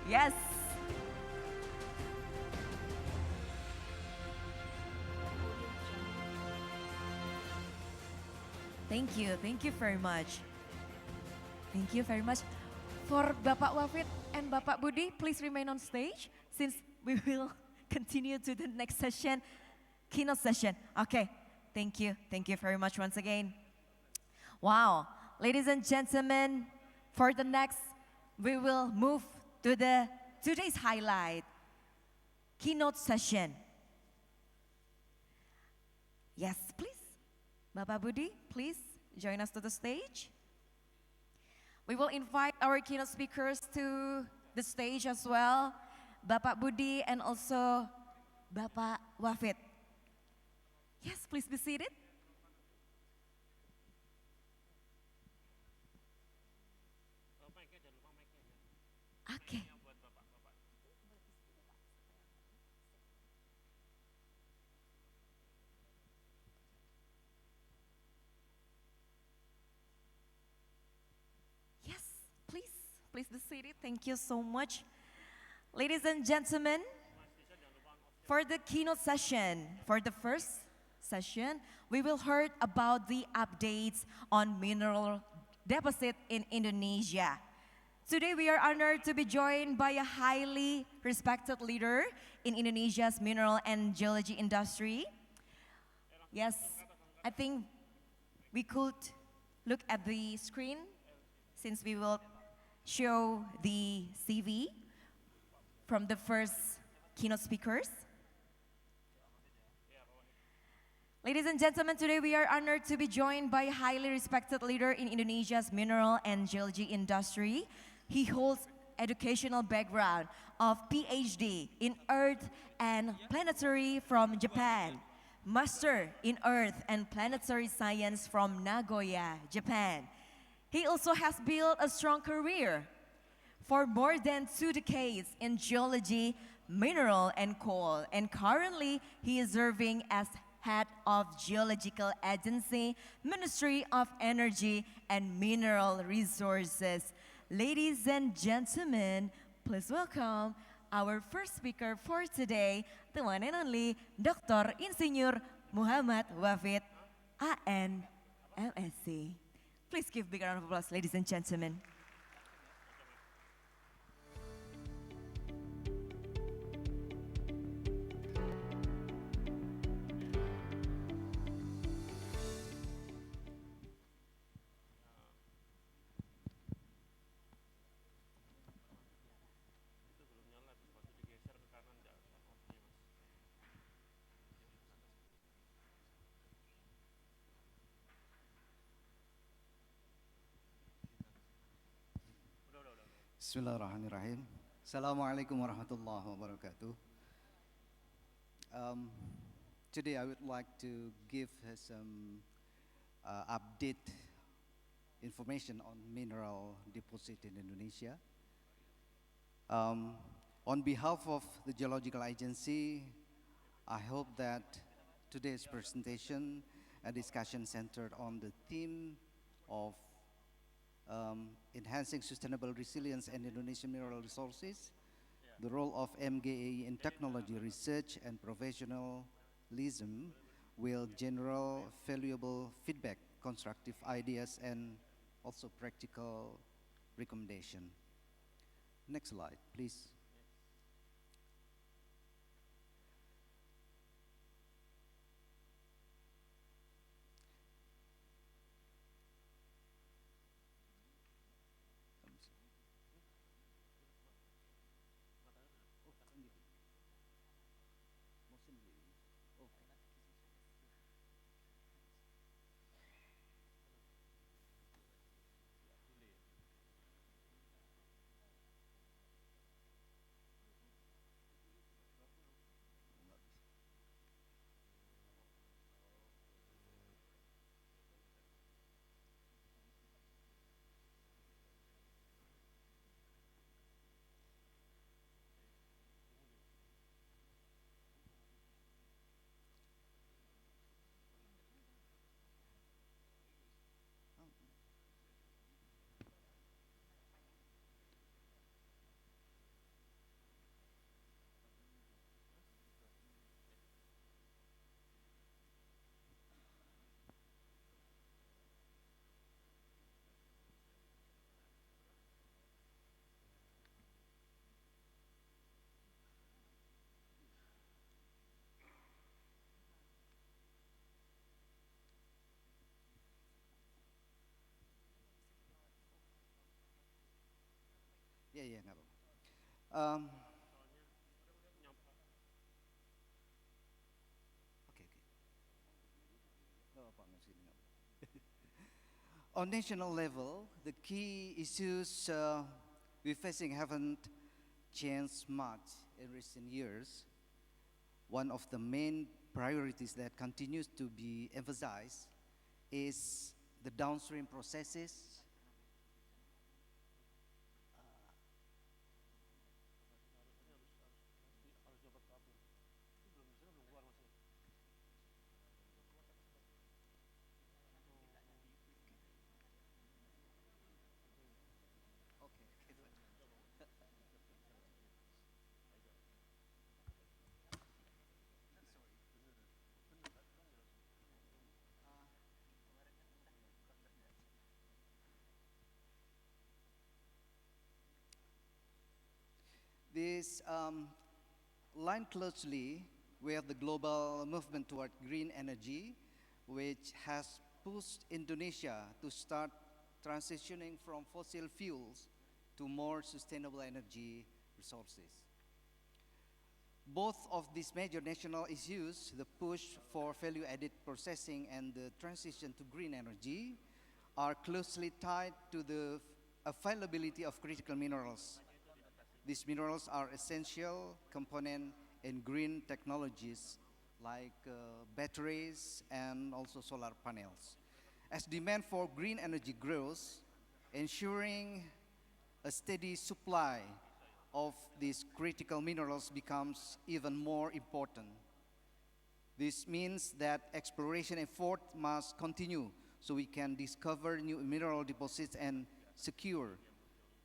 Yes. Thank you very much. Thank you very much. For Bapak Wafid and Bapak Budi, please remain on stage since we will continue to the next session, keynote session. Okay, thank you. Thank you very much once again. Wow, ladies and gentlemen, for the next, we will move to the today's highlight, keynote session. Yes, please. Bapak Budi, please join us to the stage. We will invite our keynote speakers to the stage as well, Bapak Budi and also Bapak Wafid. Yes, please be seated. Okay. Yes, please be seated. Thank you so much. Ladies and gentlemen, for the keynote session, for the first session, we will hear about the updates on mineral deposit in Indonesia. Today we are honored to be joined by a highly respected leader in Indonesia's mineral and geology industry. Yes, I think we could look at the screen since we will show the CV from the first keynote speakers. Ladies and gentlemen, today we are honored to be joined by a highly respected leader in Indonesia's mineral and geology industry. He holds educational background of PhD in Earth and Planetary from Japan, Master in Earth and Planetary Science from Nagoya, Japan. He also has built a strong career for more than 2 decades in geology, mineral, and coal, and currently he is serving as Head of Geological Agency, Ministry of Energy and Mineral Resources. Ladies and gentlemen, please welcome our first speaker for today, the one and only Dr. Insinyur Muhammad Wafid, AN, MSc. Please give a big round of applause, ladies and gentlemen. Bismillahirrahmanirrahim. Assalamualaikum warahmatullahi wabarakatuh. Today I would like to give some update information on mineral deposit in Indonesia. On behalf of the Geological Agency, I hope that today's presentation and discussion centered on the theme of enhancing sustainable resilience and Indonesian mineral resources, the role of MGEI in technology research and professionalism will generate valuable feedback, constructive ideas, and also practical recommendation. Next slide, please. Iya, nggak apa-apa. Um, Oke, oke. Nggak apa-apa, nggak sini, nggak apa-apa. On national level, the key issues we're facing haven't changed much in recent years. One of the main priorities that continues to be emphasized is the downstream processes. This line closely with the global movement toward green energy, which has pushed Indonesia to start transitioning from fossil fuels to more sustainable energy resources. Both of these major national issues, the push for value-added processing and the transition to green energy, are closely tied to the availability of critical minerals. These minerals are essential component in green technologies like batteries and also solar panels. As demand for green energy grows, ensuring a steady supply of these critical minerals becomes even more important. This means that exploration effort must continue so we can discover new mineral deposits and secure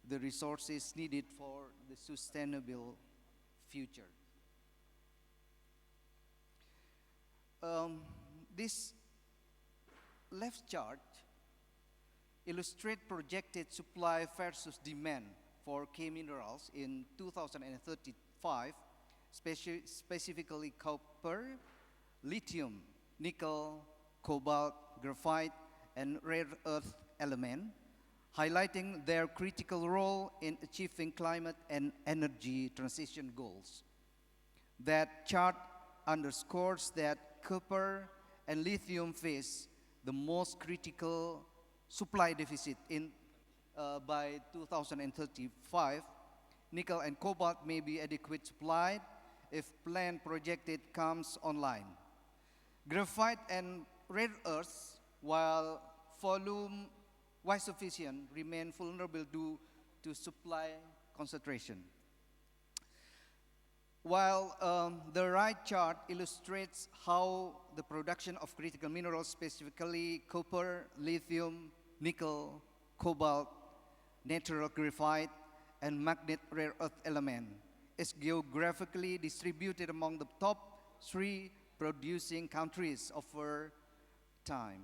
the resources needed for the sustainable future. This left chart illustrates projected supply versus demand for key minerals in 2035, specifically copper, lithium, nickel, cobalt, graphite, and rare earth element, highlighting their critical role in achieving climate and energy transition goals. That chart underscores that copper and lithium face the most critical supply deficit by 2035. Nickel and cobalt may be adequate supplied if planned projected comes online. Graphite and rare earths, while volume-wise sufficient, remain vulnerable due to supply concentration. While the right chart illustrates how the production of critical minerals, specifically copper, lithium, nickel, cobalt, natural graphite, and magnet rare earth element, is geographically distributed among the top 3 producing countries over time.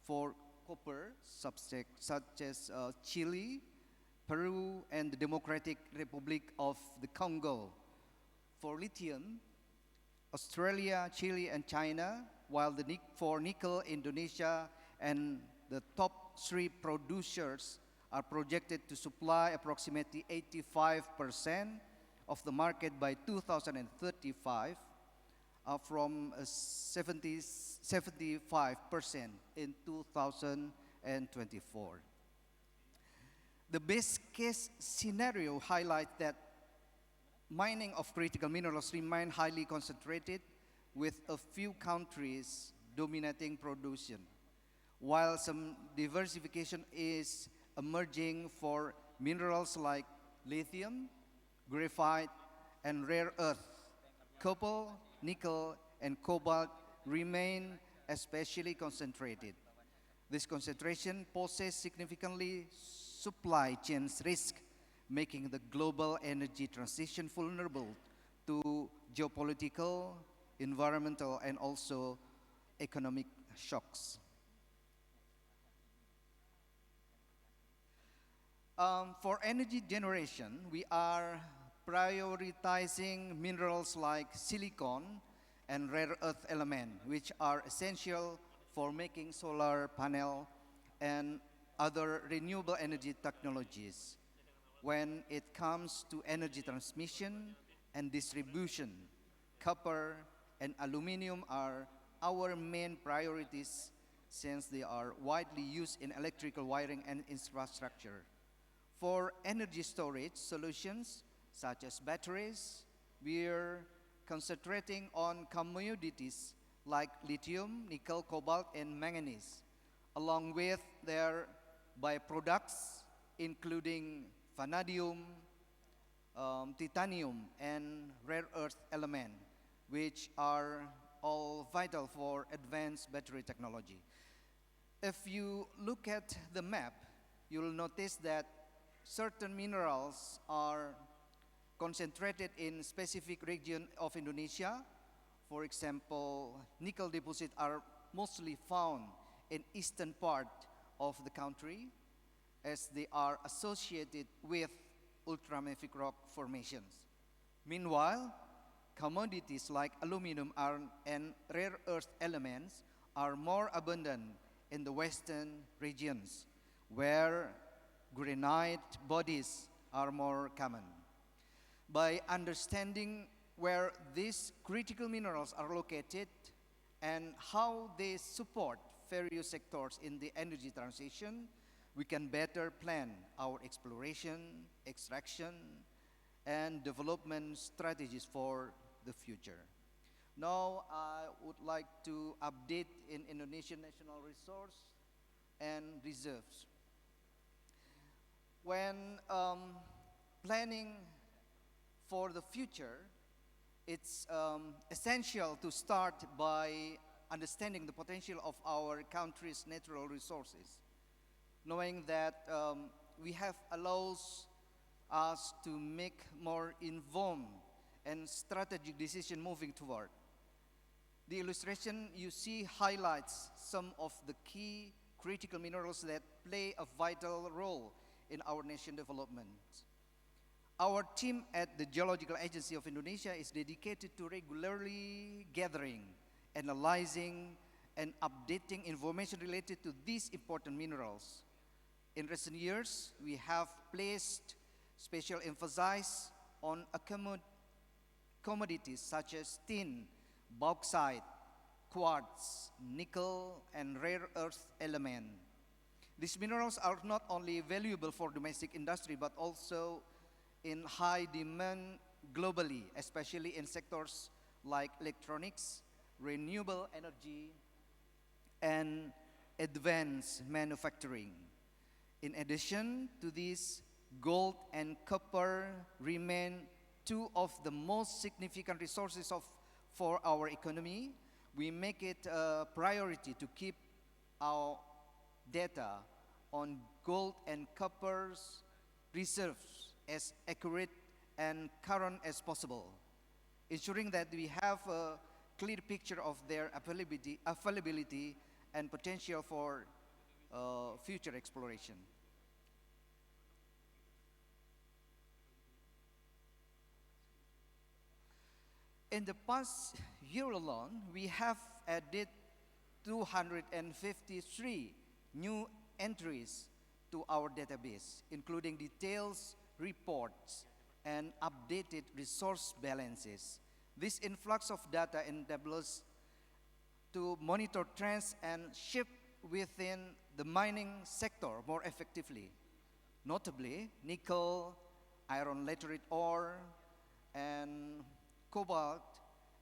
For copper, such as Chile, Peru, and the Democratic Republic of the Congo. For lithium, Australia, Chile, and China, while for nickel, Indonesia, and the top 3 producers are projected to supply approximately 85% of the market by 2035, from 75% in 2024. The best case scenario highlights that mining of critical minerals remain highly concentrated, with a few countries dominating production, while some diversification is emerging for minerals like lithium, graphite, and rare earth. Copper, nickel, and cobalt remain especially concentrated. This concentration poses significantly supply chain risk, making the global energy transition vulnerable to geopolitical, environmental, and also economic shocks. For energy generation, we are prioritizing minerals like silicon and rare earth element, which are essential for making solar panel and other renewable energy technologies. when it comes to energy transmission and distribution. Copper and aluminum are our main priorities since they are widely used in electrical wiring and infrastructure. For energy storage solutions, such as batteries, we're concentrating on commodities like lithium, nickel, cobalt, and manganese, along with their byproducts, including vanadium, titanium, and rare earth element, which are all vital for advanced battery technology. If you look at the map, you'll notice that certain minerals are concentrated in specific region of Indonesia. For example, nickel deposits are mostly found in eastern part of the country as they are associated with ultramafic rock formations. Meanwhile, commodities like aluminum and rare earth elements are more abundant in the western regions, where granite bodies are more common. By understanding where these critical minerals are located and how they support various sectors in the energy transition, we can better plan our exploration, extraction, and development strategies for the future. Now, I would like to update in Indonesian national resource and reserves. When planning for the future, it's essential to start by understanding the potential of our country's natural resources, knowing that we have allows us to make more informed and strategic decision moving toward. The illustration you see highlights some of the key critical minerals that play a vital role in our nation development. Our team at the Geological Agency of Indonesia is dedicated to regularly gathering, analyzing, and updating information related to these important minerals. In recent years, we have placed special emphasis on commodities such as tin, bauxite, quartz, nickel, and rare earth element. These minerals are not only valuable for domestic industry, but also in high demand globally, especially in sectors like electronics, renewable energy, and advanced manufacturing. In addition to these, gold and copper remain two of the most significant resources for our economy. We make it a priority to keep our data on gold and copper's reserves as accurate and current as possible, ensuring that we have a clear picture of their availability and potential for future exploration. In the past year alone, we have added 253 new entries to our database, including details, reports, and updated resource balances. This influx of data enables us to monitor trends and shift within the mining sector more effectively. Notably, nickel, iron laterite ore, and cobalt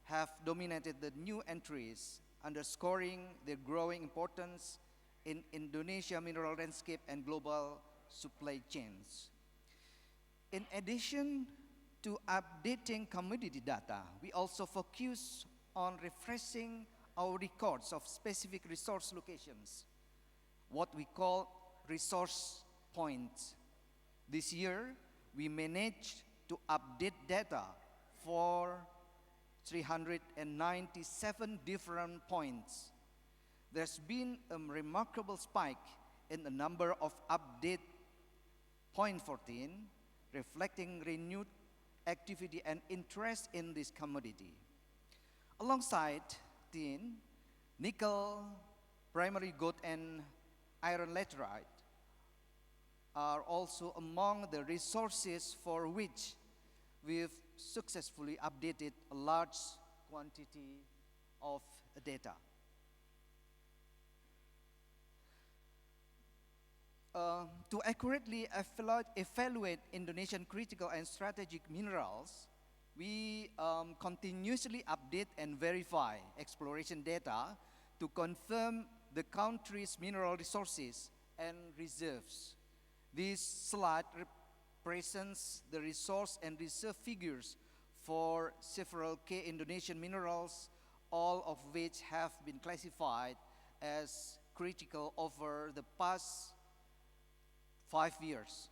have dominated the new entries, underscoring their growing importance in Indonesia mineral landscape and global supply chains. In addition to updating commodity data, we also focus on refreshing our records of specific resource locations, what we call resource points. This year, we managed to update data for 397 different points. There's been a remarkable spike in the number of update point 14, reflecting renewed activity and interest in this commodity. Alongside tin, nickel, primary gold, and iron laterite are also among the resources for which we've successfully updated a large quantity of data. To accurately evaluate Indonesian critical and strategic minerals, we continuously update and verify exploration data to confirm the country's mineral resources and reserves. This slide represents the resource and reserve figures for several key Indonesian minerals, all of which have been classified as critical over the past 5 years,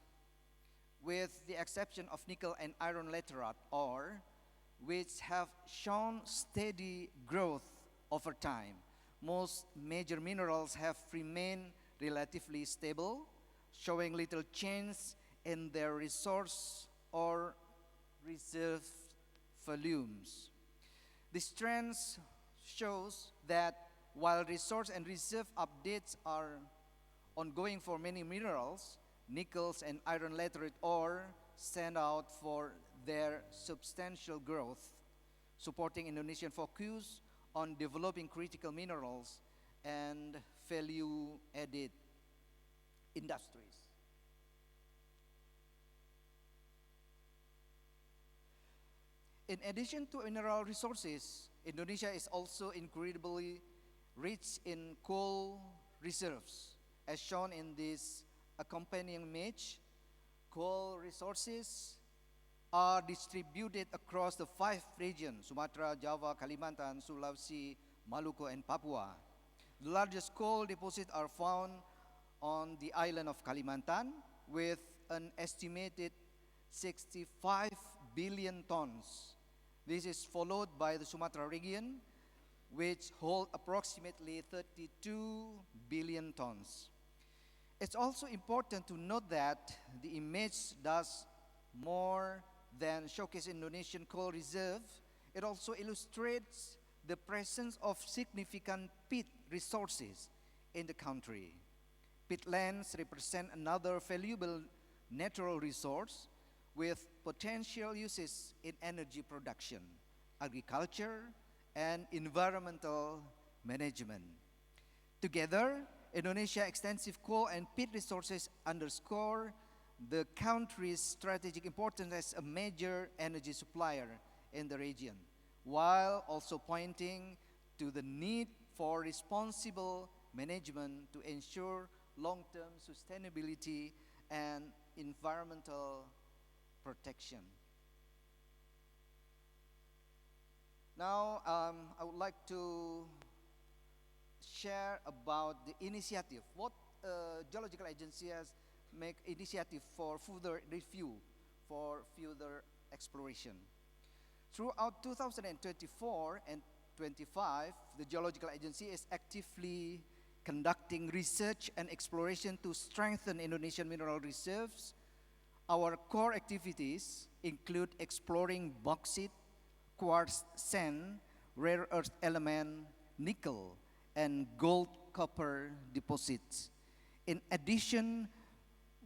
with the exception of nickel and iron laterite ore, which have shown steady growth over time. Most major minerals have remained relatively stable, showing little change in their resource or reserve volumes. This trend shows that while resource and reserve updates are ongoing for many minerals, nickels and iron laterite ore stand out for their substantial growth, supporting Indonesian focus on developing critical minerals and value-added industries. In addition to mineral resources, Indonesia is also incredibly rich in coal reserves. As shown in this accompanying image, coal resources are distributed across the 5 regions: Sumatra, Java, Kalimantan, Sulawesi, Maluku, and Papua. The largest coal deposits are found on the island of Kalimantan, with an estimated 65 billion tons. This is followed by the Sumatra region, which hold approximately 32 billion tons. It's also important to note that the image does more than showcase Indonesian coal reserve. It also illustrates the presence of significant peat resources in the country. Peatlands represent another valuable natural resource with potential uses in energy production, agriculture, and environmental management. Together, Indonesia's extensive coal and peat resources underscore the country's strategic importance as a major energy supplier in the region, while also pointing to the need for responsible management to ensure long-term sustainability and environmental protection. Now, I would like to share about the initiative. What Geological Agency has made initiative for further review, for further exploration. Throughout 2024 and 25, the Geological Agency is actively conducting research and exploration to strengthen Indonesian mineral reserves. Our core activities include exploring bauxite, quartz sand, rare earth element, nickel, and gold copper deposits. In addition,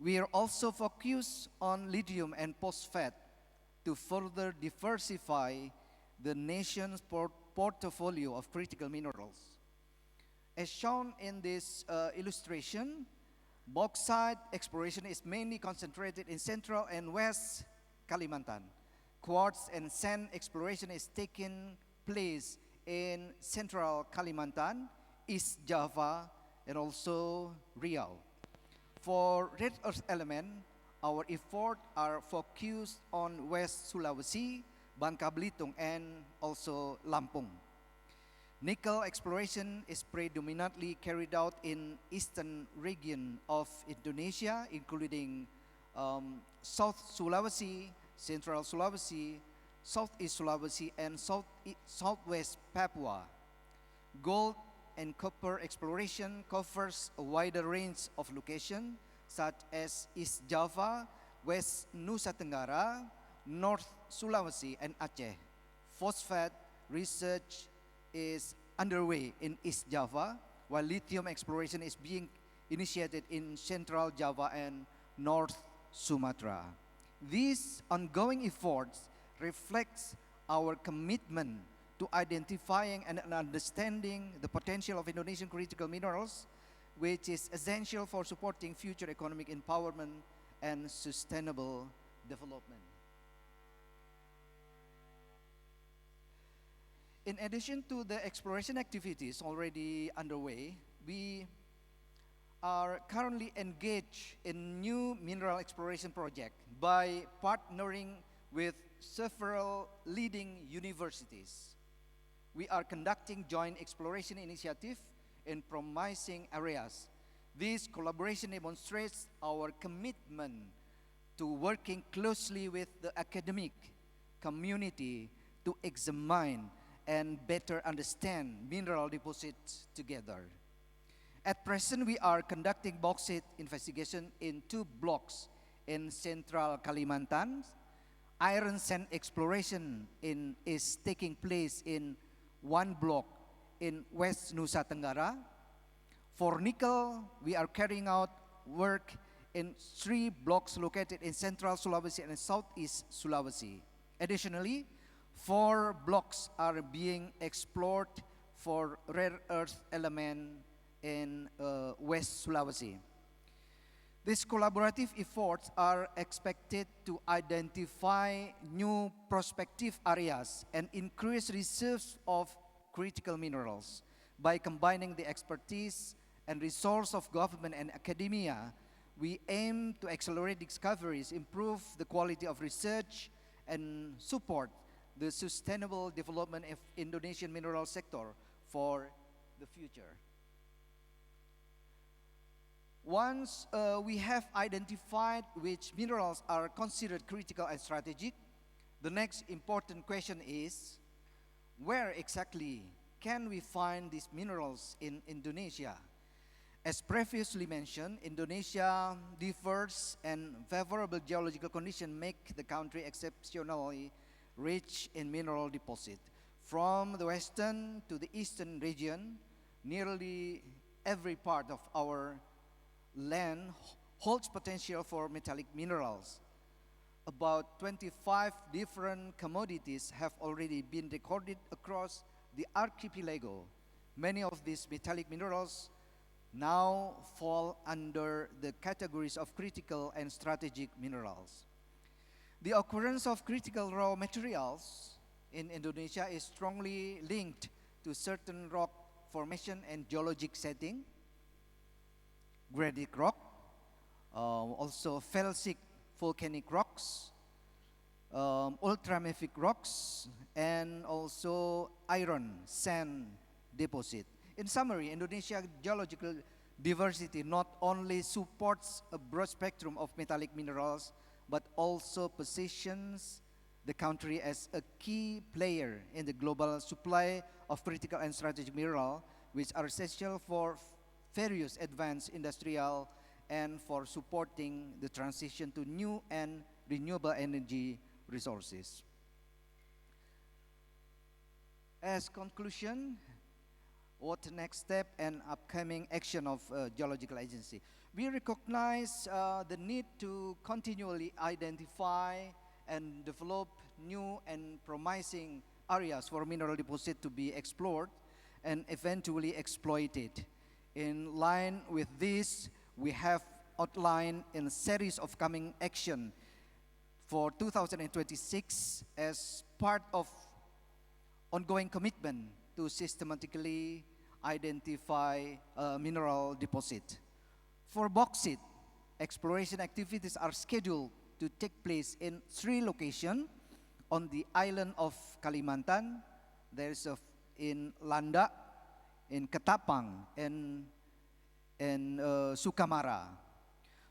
we are also focused on lithium and phosphate to further diversify the nation's portfolio of critical minerals. As shown in this illustration, bauxite exploration is mainly concentrated in central and west Kalimantan. Quartz and sand exploration is taking place in central Kalimantan, East Java, and also Riau. For rare earth element, our efforts are focused on West Sulawesi, Bangka Belitung, and also Lampung. Nickel exploration is predominantly carried out in eastern region of Indonesia, including South Sulawesi, Central Sulawesi, Southeast Sulawesi, and Southwest Papua. Gold and copper exploration covers a wider range of locations, such as East Java, West Nusa Tenggara, North Sulawesi, and Aceh. Phosphate research is underway in East Java, while lithium exploration is being initiated in Central Java and North Sumatra. These ongoing efforts reflects our commitment to identifying and understanding the potential of Indonesian critical minerals, which is essential for supporting future economic empowerment and sustainable development. In addition to the exploration activities already underway, we are currently engaged in new mineral exploration project by partnering with several leading universities. We are conducting joint exploration initiative in promising areas. This collaboration demonstrates our commitment to working closely with the academic community to examine and better understand mineral deposits together. At present, we are conducting bauxite investigation in 2 blocks in central Kalimantan. Iron sand exploration is taking place in 1 block in West Nusa Tenggara. For nickel, we are carrying out work in 3 blocks located in central Sulawesi and southeast Sulawesi. Additionally, 4 blocks are being explored for rare earth element in West Sulawesi. These collaborative efforts are expected to identify new prospective areas and increase reserves of critical minerals. By combining the expertise and resource of government and academia, we aim to accelerate discoveries, improve the quality of research, and support the sustainable development of Indonesian mineral sector for the future. Once we have identified which minerals are considered critical and strategic, the next important question is, where exactly can we find these minerals in Indonesia? As previously mentioned, Indonesia's diverse and favorable geological conditions make the country exceptionally rich in mineral deposit. From the western to the eastern region, nearly every part of our land holds potential for metallic minerals. About 25 different commodities have already been recorded across the archipelago. Many of these metallic minerals now fall under the categories of critical and strategic minerals. The occurrence of critical raw materials in Indonesia is strongly linked to certain rock formation and geologic setting, granitic rock, also felsic volcanic rocks, ultramafic rocks, and also iron sand deposit. In summary, Indonesia's geological diversity not only supports a broad spectrum of metallic minerals, but also positions the country as a key player in the global supply of critical and strategic minerals, which are essential for various advanced industrial and for supporting the transition to new and renewable energy resources. As conclusion, what the next step and upcoming action of Geological Agency? We recognize the need to continually identify and develop new and promising areas for mineral deposit to be explored and eventually exploited. In line with this, we have outlined in a series of coming action for 2026 as part of ongoing commitment to systematically identify mineral deposit. For bauxite, exploration activities are scheduled to take place in 3 locations on the island of Kalimantan. There is in Landak, in Ketapang, and in Sukamara.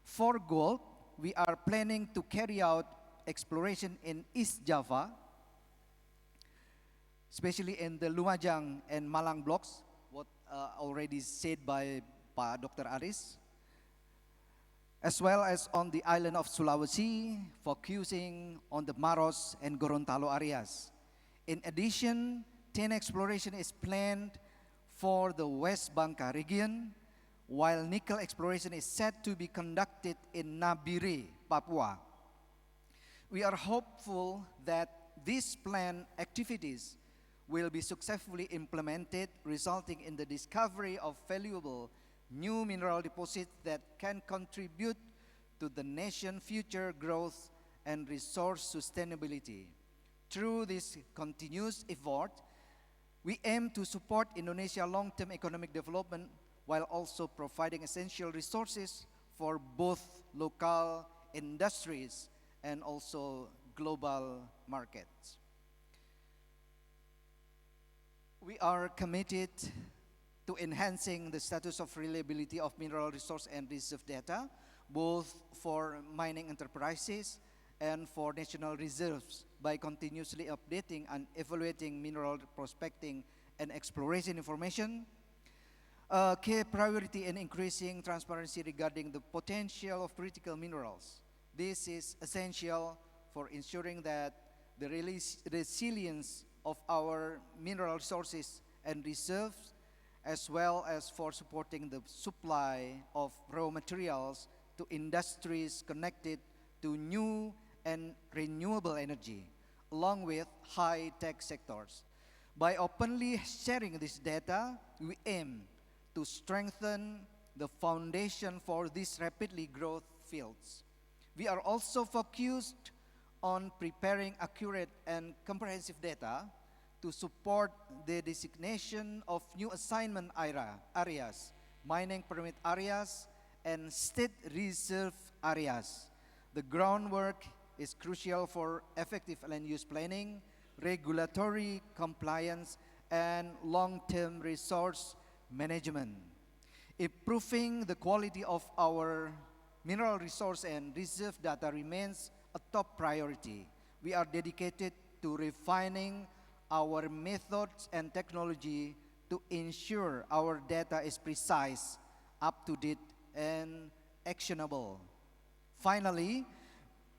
For gold, we are planning to carry out exploration in East Java, especially in the Lumajang and Malang blocks, what already said by Dr. Aris, as well as on the island of Sulawesi, focusing on the Maros and Gorontalo areas. In addition, 10 exploration is planned for the West Bangka region, while nickel exploration is set to be conducted in Nabire, Papua. We are hopeful that these planned activities will be successfully implemented, resulting in the discovery of valuable new mineral deposits that can contribute to the nation's future growth and resource sustainability. Through this continuous effort, we aim to support Indonesia's long-term economic development while also providing essential resources for both local industries and also global markets. We are committed to enhancing the status of reliability of mineral resource and reserve data, both for mining enterprises and for national reserves, by continuously updating and evaluating mineral prospecting and exploration information. A key priority in increasing transparency regarding the potential of critical minerals. This is essential for ensuring that the resilience of our mineral resources and reserves, as well as for supporting the supply of raw materials to industries connected to new and renewable energy, along with high-tech sectors. By openly sharing this data, we aim to strengthen the foundation for these rapidly growth fields. We are also focused on preparing accurate and comprehensive data to support the designation of new assignment areas, mining permit areas, and state reserve areas. The groundwork is crucial for effective land use planning, regulatory compliance, and long-term resource management. Improving the quality of our mineral resource and reserve data remains a top priority. We are dedicated to refining our methods and technology to ensure our data is precise, up-to-date, and actionable. Finally,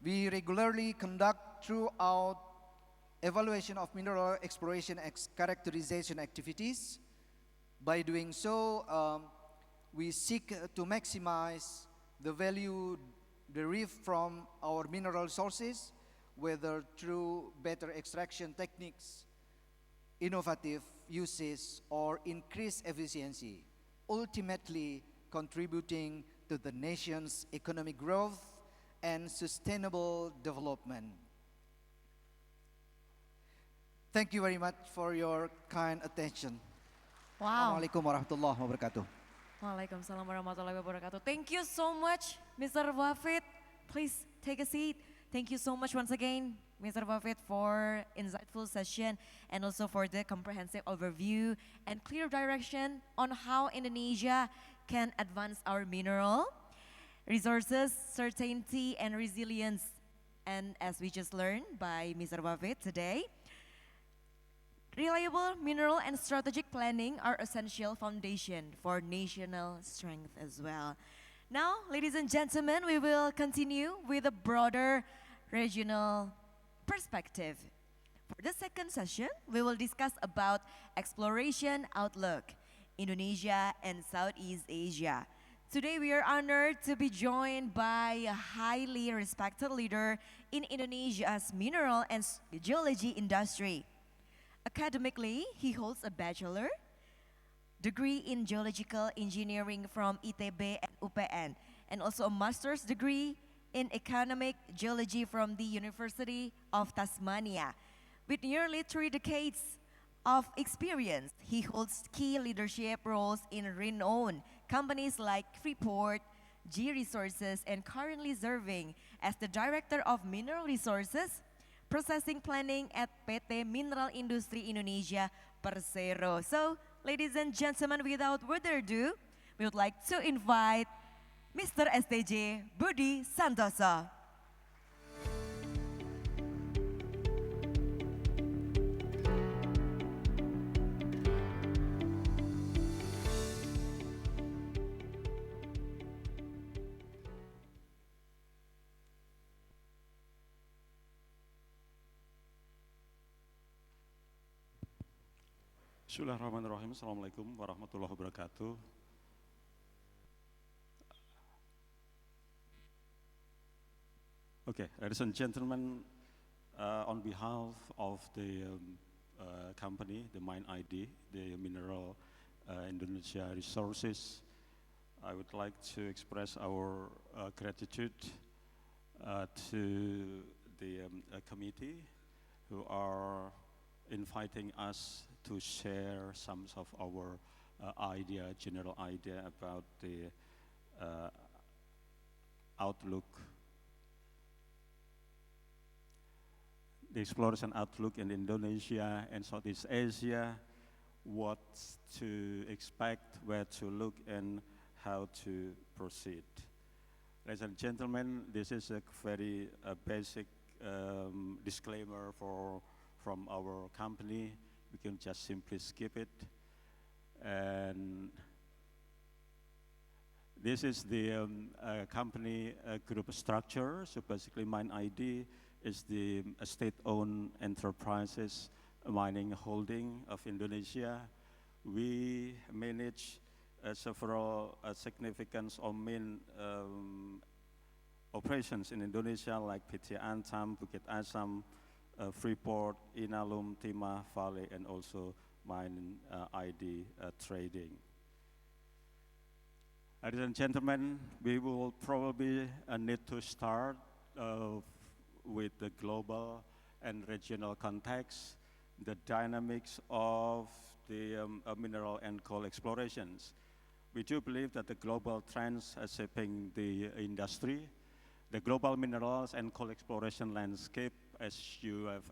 we regularly conduct throughout evaluation of mineral exploration characterization activities. By doing so, we seek to maximize the value derived from our mineral sources, whether through better extraction techniques, innovative uses, or increased efficiency, ultimately contributing to the nation's economic growth and sustainable development. Thank you very much for your kind attention. Wow. Assalamualaikum warahmatullahi wabarakatuh. Waalaikumsalam warahmatullahi wabarakatuh. Thank you so much, Mr. Wafid. Please take a seat. Thank you so much once again, Mr. Wafid, for insightful session and also for the comprehensive overview and clear direction on how Indonesia can advance our mineral resources, certainty, and resilience. And as we just learned by Mr. Wafid today, reliable mineral and strategic planning are essential foundation for national strength as well. Now, ladies and gentlemen, we will continue with a broader regional perspective. For the second session, we will discuss about exploration outlook, Indonesia and Southeast Asia. Today, we are honored to be joined by a highly respected leader in Indonesia's mineral and geology industry. Academically, he holds a bachelor degree in geological engineering from ITB and UPN, and also a master's degree in economic geology from the University of Tasmania. With nearly 3 decades of experience, he holds key leadership roles in renowned companies like Freeport, G Resources, and currently serving as the Director of Mineral Resources Processing Planning at PT Mineral Industri Indonesia Persero. So, ladies and gentlemen, without further ado, we would like to invite Mr. STJ Budi Santoso. Bismillahirrahmanirrahim. Assalamualaikum warahmatullahi wabarakatuh. Okay, ladies and gentlemen, on behalf of the company, the Mine ID, the Mineral Indonesia Resources, I would like to express our gratitude to the committee who are inviting us to share some of our general idea about the outlook, the exploration outlook in Indonesia and Southeast Asia, what to expect, where to look, and how to proceed. Ladies and gentlemen, this is a very basic disclaimer from our company. We can just simply skip it. And this is the company group structure. So basically, Mine ID is the state-owned enterprises mining holding of Indonesia. We manage several significant or main operations in Indonesia like PT Antam, Bukit Asam, Freeport, Inalum, Timah, Vale, and also Mine ID Trading. Ladies and gentlemen, we will probably need to start with the global and regional context, the dynamics of the mineral and coal explorations. We do believe that the global trends are shaping the industry. The global minerals and coal exploration landscape, as you have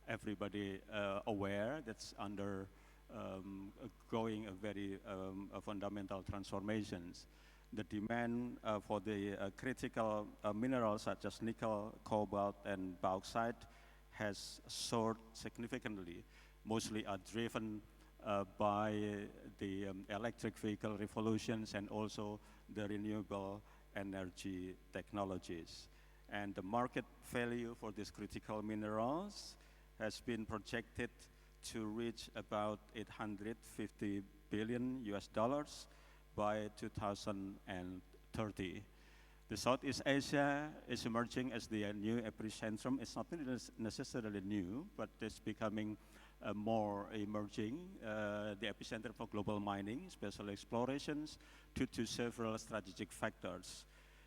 everybody aware, that's undergoing a very fundamental transformations. The demand for the critical minerals such as nickel, cobalt, and bauxite has soared significantly, mostly are driven by the electric vehicle revolutions and also the renewable energy technologies. And the market value for these critical minerals has been projected to reach about 850 billion US dollars by 2030. The Southeast Asia is emerging as the new epicentrum. It's not necessarily new, but it's becoming more emerging, the epicenter for global mining, special explorations, due to several strategic factors.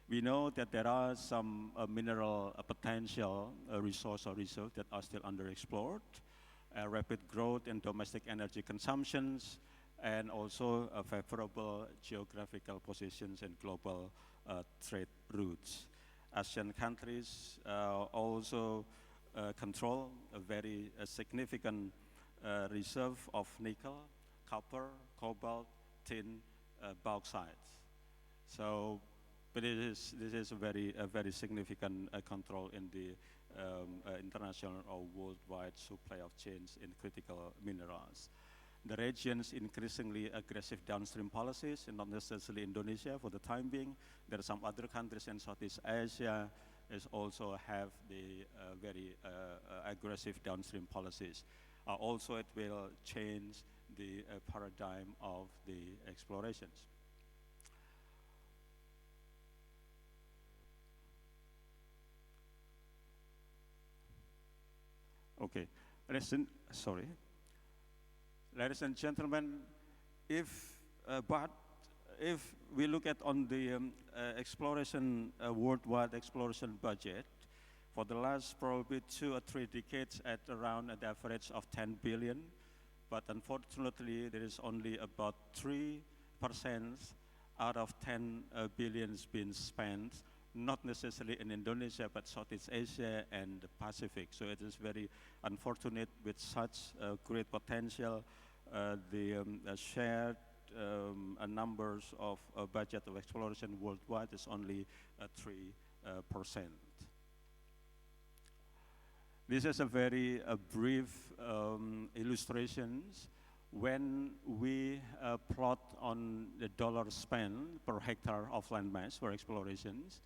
We know that there are some mineral potential resource or reserve that are still underexplored, rapid growth in domestic energy consumptions, and also favorable geographical positions and global trade routes. Asian countries also control a very significant reserve of nickel, copper, cobalt, tin, bauxite. So, but this is a very significant control in the international or worldwide supply of chains in critical minerals. The region's increasingly aggressive downstream policies, and not necessarily Indonesia for the time being. There are some other countries in Southeast Asia is also have the very aggressive downstream policies. Also, it will change the paradigm of the explorations. Okay, ladies and gentlemen, if we look at on the exploration worldwide exploration budget for the last probably 2 or 3 decades at around an average of 10 billion, but unfortunately there is only about 3% out of 10 billions being spent, not necessarily in Indonesia, but Southeast Asia and the Pacific. So it is very unfortunate with such great potential. The shared numbers of budget of exploration worldwide is only 3%. This is a very brief illustrations. When we plot on the dollar spent per hectare of land mass for explorations,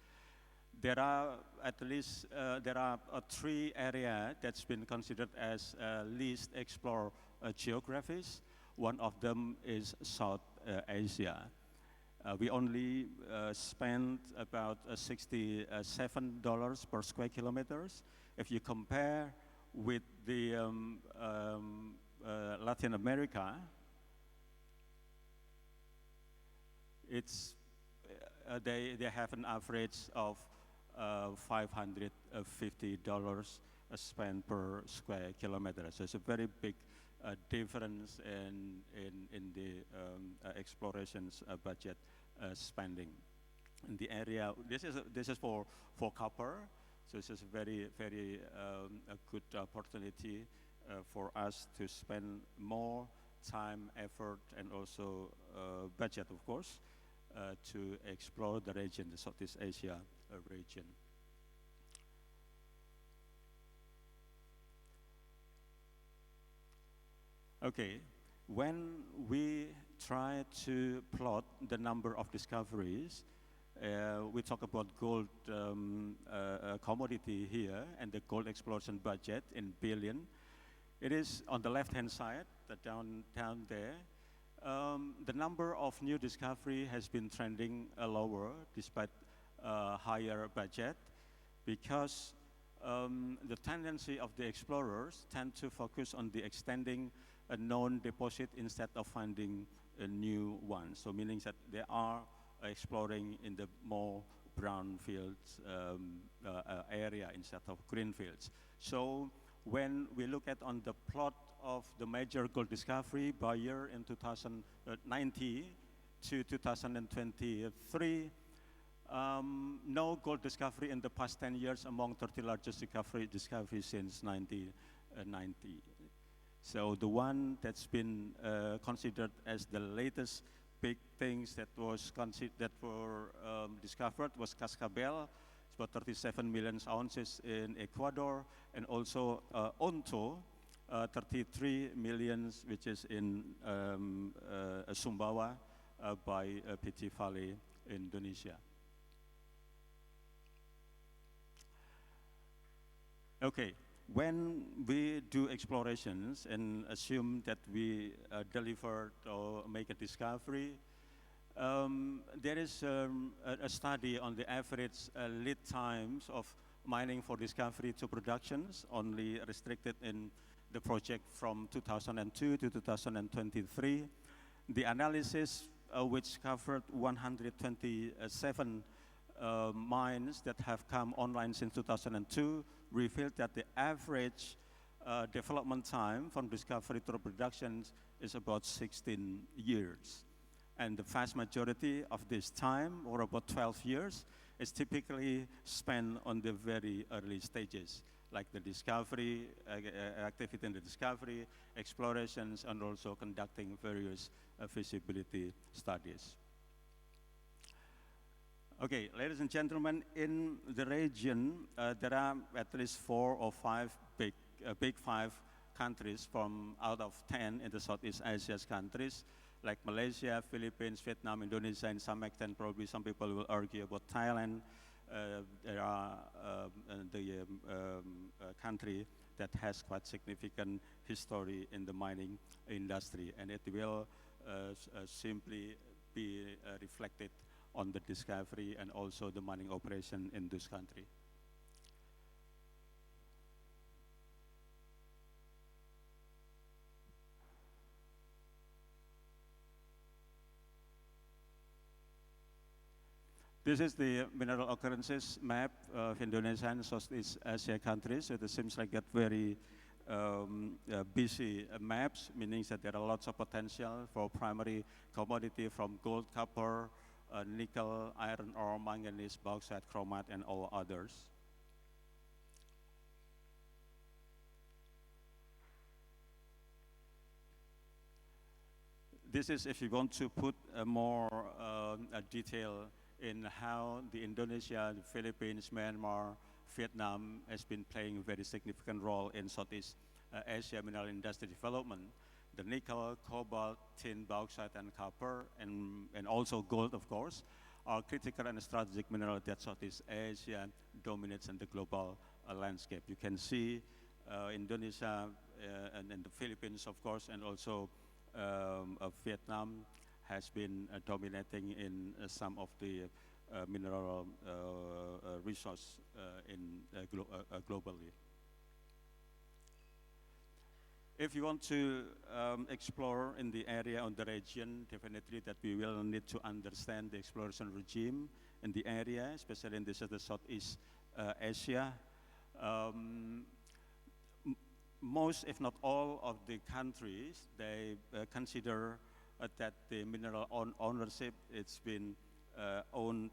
there are at least 3 areas that's been considered as least explored geographies. One of them is South Asia. We only spent about $67 per square kilometers. If you compare with the Latin America, it's they have an average of $550 spent per square kilometer. So it's a very big difference in the explorations budget spending. In the area, this is for copper. So this is very a good opportunity for us to spend more time, effort, and also budget, of course, to explore the region, the Southeast Asia region. Okay, when we try to plot the number of discoveries, we talk about gold commodity here and the gold exploration budget in billion. It is on the left-hand side, down there. The number of new discovery has been trending lower despite higher budget because the tendency of the explorers tend to focus on the extending a known deposit instead of finding a new one. So meaning that they are exploring in the more brownfields area instead of greenfields. So when we look at on the plot of the major gold discovery by year in 2019 to 2023, no gold discovery in the past 10 years among 30 largest discoveries since 1990. So the one that's been considered as the latest big things that was discovered was Cascabel. It's about 37 million ounces in Ecuador, and also Onto, 33 million, which is in Sumbawa by PT Vale, Indonesia. Okay. When we do explorations and assume that we delivered or make a discovery, there is a study on the average lead times of mining for discovery to productions, only restricted in the project from 2002 to 2023. The analysis, which covered 127 mines that have come online since 2002, revealed that the average development time from discovery to production is about 16 years. And the vast majority of this time, or about 12 years, is typically spent on the very early stages, like the discovery, activity in the discovery, explorations, and also conducting various feasibility studies. Okay, ladies and gentlemen, in the region, there are at least 4 or 5 big 5 countries from out of 10 in the Southeast Asia's countries, like Malaysia, Philippines, Vietnam, Indonesia, and some extent probably some people will argue about Thailand. There are the country that has quite significant history in the mining industry, and it will simply be reflected on the discovery and also the mining operation in this country. This is the mineral occurrences map of Indonesia and Southeast Asia countries. So it seems like that very busy maps, meaning that there are lots of potential for primary commodity from gold, copper, nickel, iron ore, manganese, bauxite, chromite, and all others. This is if you want to put more detail in how the Indonesia, the Philippines, Myanmar, Vietnam has been playing a very significant role in Southeast Asia mineral industry development. The nickel, cobalt, tin, bauxite, and copper, and also gold, of course, are critical and strategic minerals that Southeast Asia dominates in the global landscape. You can see Indonesia and the Philippines, of course, and also Vietnam has been dominating in some of the mineral resource globally. If you want to explore in the area on the region, definitely that we will need to understand the exploration regime in the area, especially in the Southeast Asia. Most, if not all, of the countries, they consider that the mineral ownership, it's been owned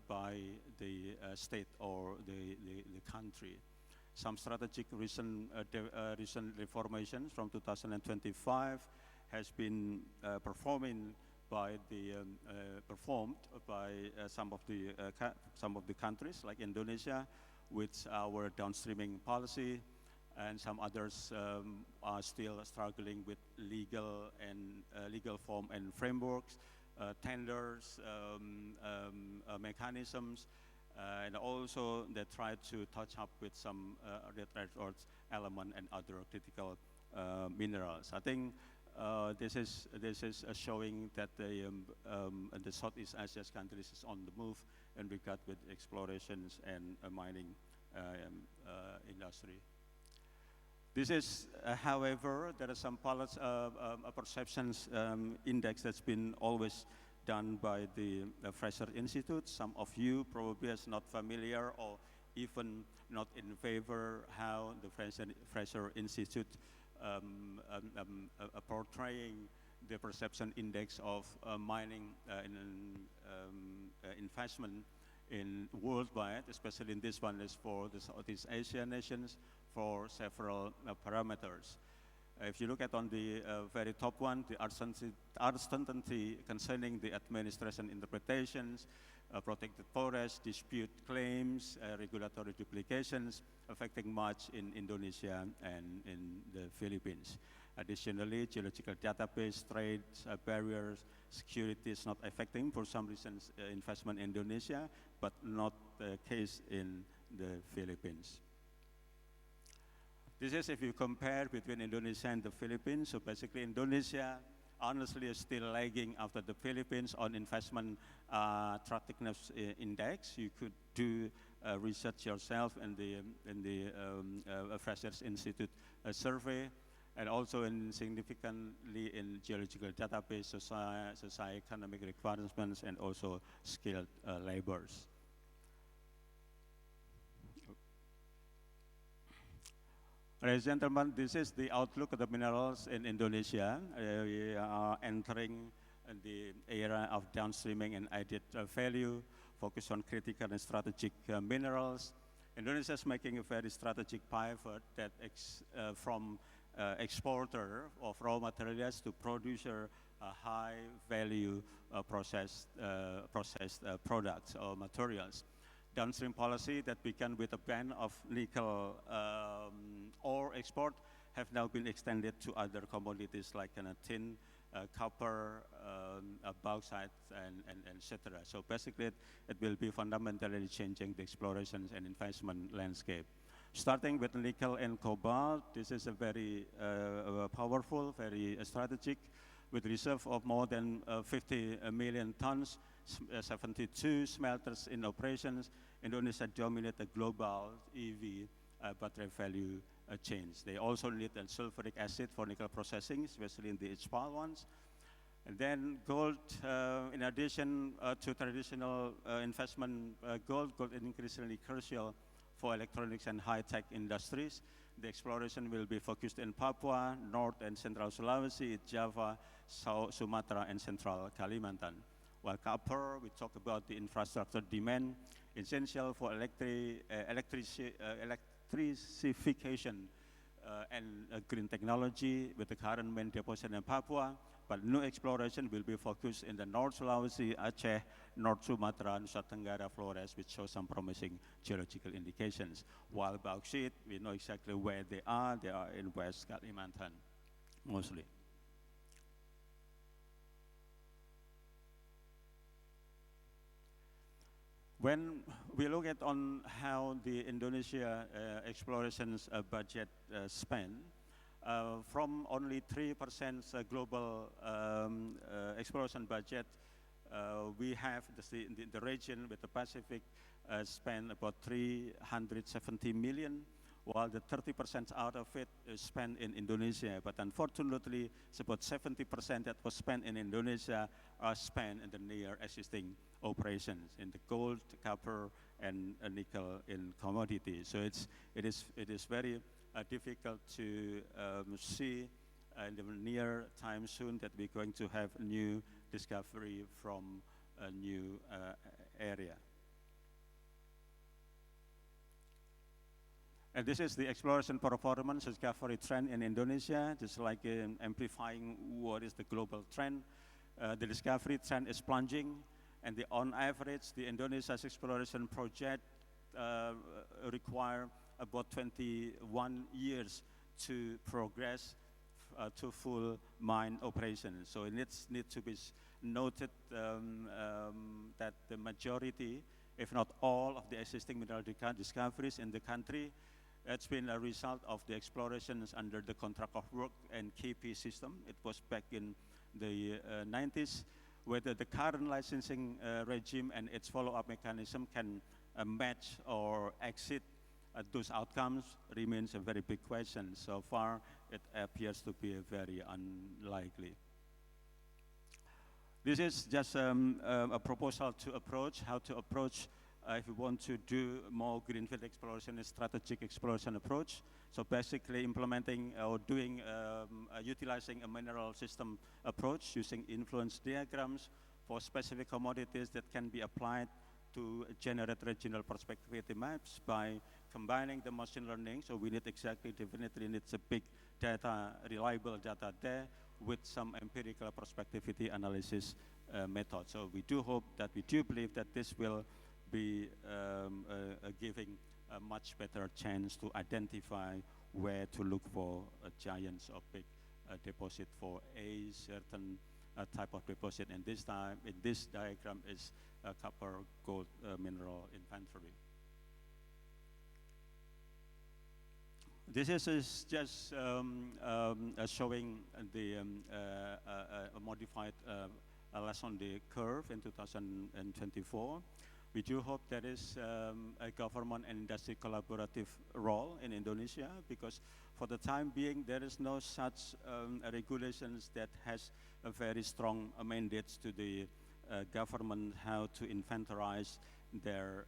by the state or the country. Some strategic recent reformations from 2025 has been performed by some of the countries like Indonesia with our downstreaming policy, and some others are still struggling with legal form and frameworks, tenders, mechanisms, and also they try to touch up with some rare earth element and other critical minerals. I think this is showing that the Southeast Asia countries is on the move in regard with explorations and mining industry. This is, however, there are some perceptions index that's been always done by the Fraser Institute. Some of you probably is not familiar or even not in favor how the Fraser Institute portraying the perception index of mining investment in worldwide, especially in this one is for the Southeast Asian nations for several parameters. If you look at on the very top one, the uncertainty concerning the administration interpretations, protected forests, dispute claims, regulatory duplications, affecting much in Indonesia and in the Philippines. Additionally, geological database, trades, barriers, security is not affecting for some reasons investment in Indonesia, but not the case in the Philippines. This is if you compare between Indonesia and the Philippines. So basically Indonesia honestly is still lagging after the Philippines on investment attractiveness index. You could do research yourself in the Fraser Institute survey, and also significantly in geological database, socio-economic requirements, and also skilled laborers. Ladies and gentlemen, this is the outlook of the minerals in Indonesia. We are entering the era of downstreaming and added value, focused on critical and strategic minerals. Indonesia is making a very strategic pivot that from exporter of raw materials to producer high value processed products or materials. Downstream policy that began with a ban of nickel ore export have now been extended to other commodities like tin, copper, bauxite, and etc. So basically, it will be fundamentally changing the explorations and investment landscape. Starting with nickel and cobalt, this is a very powerful, very strategic, with reserve of more than 50 million tons, 72 smelters in operations. Indonesia dominates the global EV battery value chains. They also need sulfuric acid for nickel processing, especially in the HPAL ones. And then gold, in addition to traditional investment, gold is increasingly crucial for electronics and high-tech industries. The exploration will be focused in Papua, North and Central Sulawesi, Java, South Sumatra, and Central Kalimantan. While copper, we talk about the infrastructure demand, essential for electrification and green technology with the current main deposit in Papua, but new exploration will be focused in the North Sulawesi, Aceh, North Sumatra, Nusa Tenggara, Flores, which show some promising geological indications. While bauxite, we know exactly where they are in West Kalimantan, mostly. When we look at on how the Indonesia explorations budget spent, from only 3% global exploration budget, we have the region with the Pacific spend about 370 million, while the 30% out of it is spent in Indonesia. But unfortunately, it's about 70% that was spent in Indonesia are spent in the near existing operations in the gold, copper, and nickel in commodities. So it is very difficult to see in the near time soon that we're going to have new discovery from a new area. And this is the exploration performance discovery trend in Indonesia, just like amplifying what is the global trend. The discovery trend is plunging, and on average, the Indonesia's exploration project require about 21 years to progress to full mine operation. So it needs to be noted that the majority, if not all, of the existing mineral discoveries in the country, it's been a result of the explorations under the contract of work and KP system. It was back in the 90s. Whether the current licensing regime and its follow-up mechanism can match or exceed those outcomes remains a very big question. So far, it appears to be very unlikely. This is just a proposal to approach, how to approach if we want to do more greenfield exploration, a strategic exploration approach. So basically implementing or doing, utilizing a mineral system approach using influence diagrams for specific commodities that can be applied to generate regional prospectivity maps by combining the machine learning. So we need definitely needs a big data, reliable data there with some empirical prospectivity analysis method. So we do hope that, we do believe that this will be giving a much better chance to identify where to look for giants or big deposit for a certain type of deposit. And this time, in this diagram is copper gold mineral inventory. This is just showing the modified lesson the curve in 2024. We do hope there is a government and industry collaborative role in Indonesia, because for the time being there is no such regulations that has a very strong mandates to the government how to inventorize their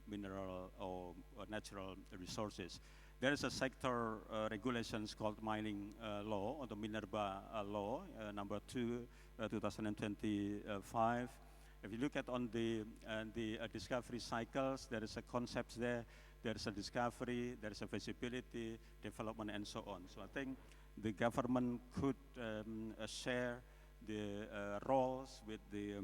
mineral or natural resources. There is a sector regulations called mining law, or the Minerba law, number 2, 2025. If you look at on the discovery cycles, there is a concept there. There is a discovery, there is a feasibility, development, and so on. So I think the government could share the roles with the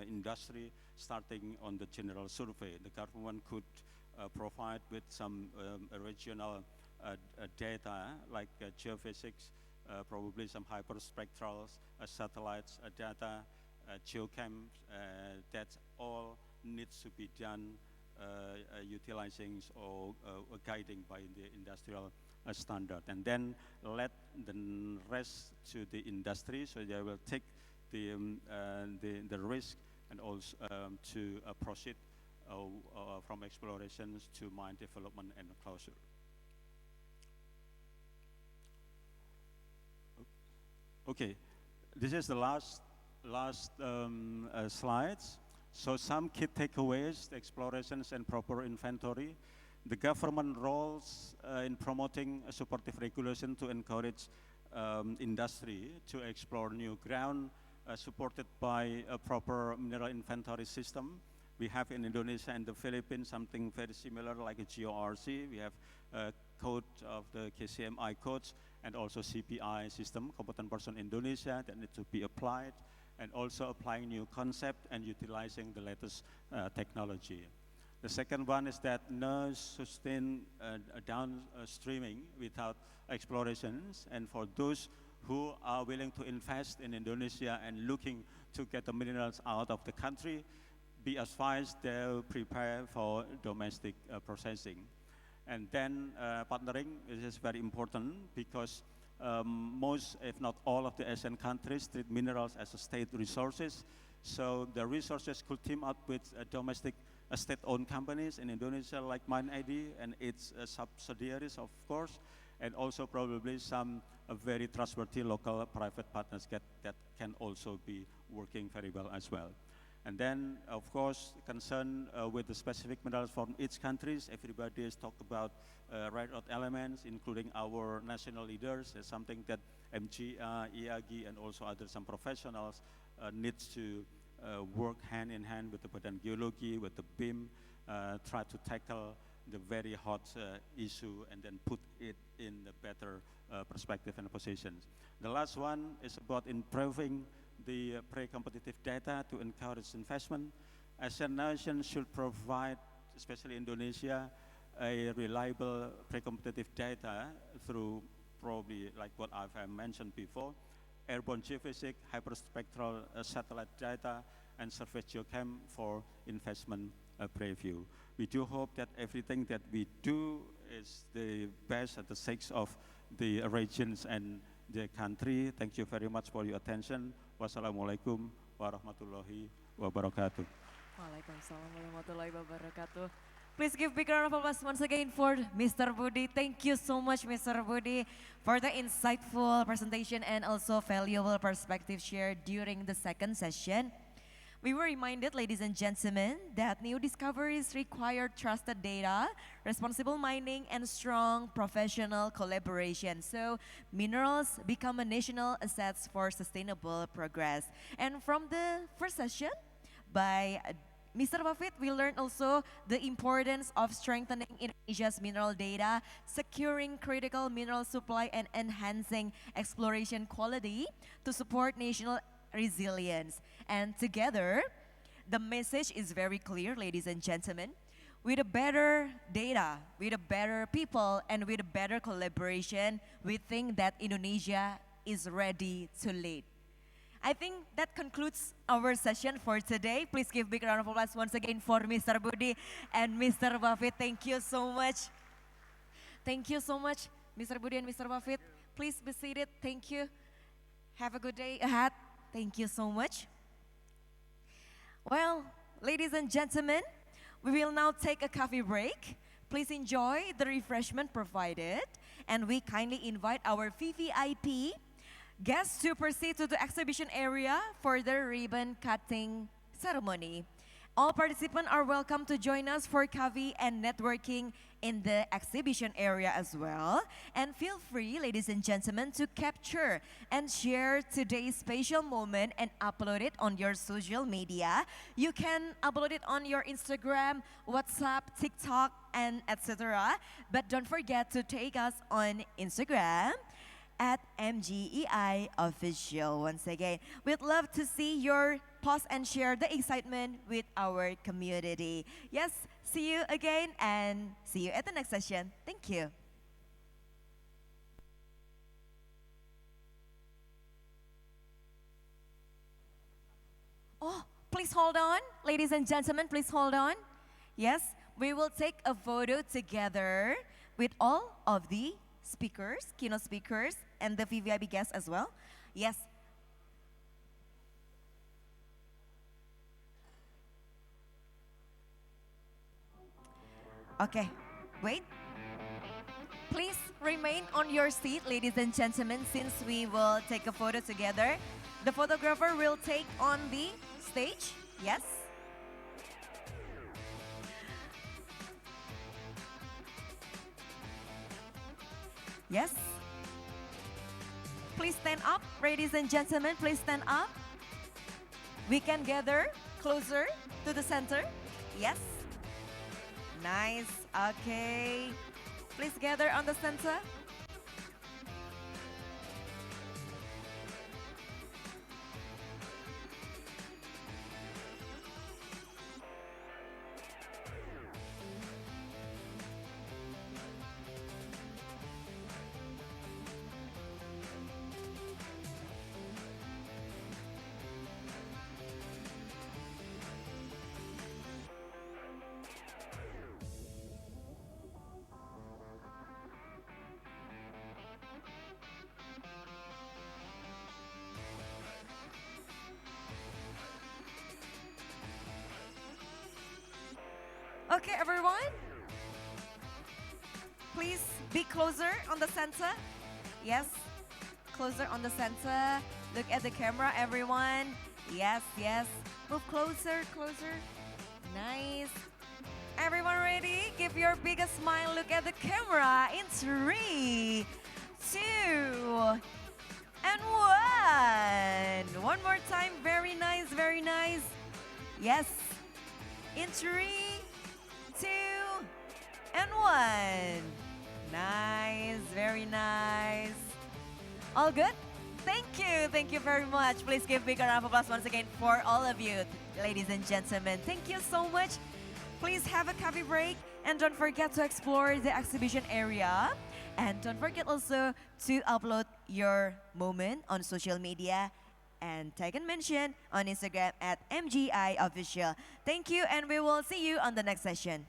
industry, starting on the general survey. The government could provide with some regional data like geophysics, probably some hyperspectrals, satellites data, geocams. That all needs to be done utilizing or guiding by the industrial standard, and then let the rest to the industry, so they will take the risk and also to proceed from explorations to mine development and closure. Okay, this is the last slides. So some key takeaways: explorations and proper inventory. The government roles in promoting a supportive regulation to encourage industry to explore new ground, supported by a proper mineral inventory system. We have in Indonesia and the Philippines something very similar like a GORC. We have a code of the KCMI codes and also CPI system, competent person Indonesia, that need to be applied, and also applying new concept and utilizing the latest technology. The second one is that no sustained downstreaming without explorations, and for those who are willing to invest in Indonesia and looking to get the minerals out of the country, be advised to prepare for domestic processing. And then partnering is very important because most, if not all, of the Asian countries treat minerals as a state resources. So the resources could team up with domestic state-owned companies in Indonesia like MineID and its subsidiaries, of course, and also probably some very trustworthy local private partners that can also be working very well as well. And then, of course, concern with the specific minerals from each countries. Everybody has talked about rare earth elements, including our national leaders. It's something that MGEI, IAGI, and also some professionals needs to work hand in hand with the Badan Geology, with the BIM, try to tackle the very hot issue and then put it in the better perspective and positions. The last one is about improving the pre-competitive data to encourage investment. Asian nations should provide, especially Indonesia, a reliable pre-competitive data through probably like what I've mentioned before, airborne geophysics, hyperspectral satellite data, and surface geochem for investment preview. We do hope that everything that we do is the best at the sake of the regions and the country. Thank you very much for your attention. Wassalamualaikum warahmatullahi wabarakatuh. Waalaikumsalam warahmatullahi wabarakatuh. Please give big round of applause once again for Mr. Budi. Thank you so much, Mr. Budi, for the insightful presentation and also valuable perspective shared during the second session. We were reminded, ladies and gentlemen, that new discoveries require trusted data, responsible mining, and strong professional collaboration. So minerals become a national assets for sustainable progress. And from the first session by Mr. Wafid, we learned also the importance of strengthening Indonesia's mineral data, securing critical mineral supply, and enhancing exploration quality to support national resilience. And together, the message is very clear, ladies and gentlemen. With a better data, with a better people, and with a better collaboration, we think that Indonesia is ready to lead. I think that concludes our session for today. Please give big round of applause once again for Mr. Budi and Mr. Wafid. Thank you so much. Thank you so much, Mr. Budi and Mr. Wafid. Please be seated. Thank you. Have a good day ahead. Thank you so much. Well, ladies and gentlemen, we will now take a coffee break. Please enjoy the refreshment provided, and we kindly invite our VVIP guests to proceed to the exhibition area for the ribbon cutting ceremony. All participants are welcome to join us for coffee and networking in the exhibition area as well. And feel free, ladies and gentlemen, to capture and share today's special moment and upload it on your social media. You can upload it on your Instagram, WhatsApp, TikTok, and etc. But don't forget to take us on Instagram at MGEI Official. Once again, we'd love to see your post and share the excitement with our community. Yes, see you again and see you at the next session. Thank you. Oh, please hold on. Ladies and gentlemen, please hold on. Yes, we will take a photo together with all of the speakers, keynote speakers, and the VVIP guests as well. Yes. Okay, wait. Please remain on your seat, ladies and gentlemen, since we will take a photo together. The photographer will take on the stage. Yes. Yes. Please stand up, ladies and gentlemen, please stand up. We can gather closer to the center. Yes. Nice, okay. Please gather on the center. everyone? Please be closer on the center. Yes, closer on the center. Look at the camera, everyone. Yes, yes. Move closer, closer. Nice. Everyone ready? Give your biggest smile. Look at the camera in 3, 2, and 1. One more time. Very nice, very nice. Yes. In 3, 2, and 1. Nice, very nice. All good? Thank you very much. Please give big round of applause once again for all of you, ladies and gentlemen. Thank you so much. Please have a coffee break and don't forget to explore the exhibition area. And don't forget also to upload your moment on social media and tag and mention on Instagram at MGEI Official. Thank you and we will see you on the next session.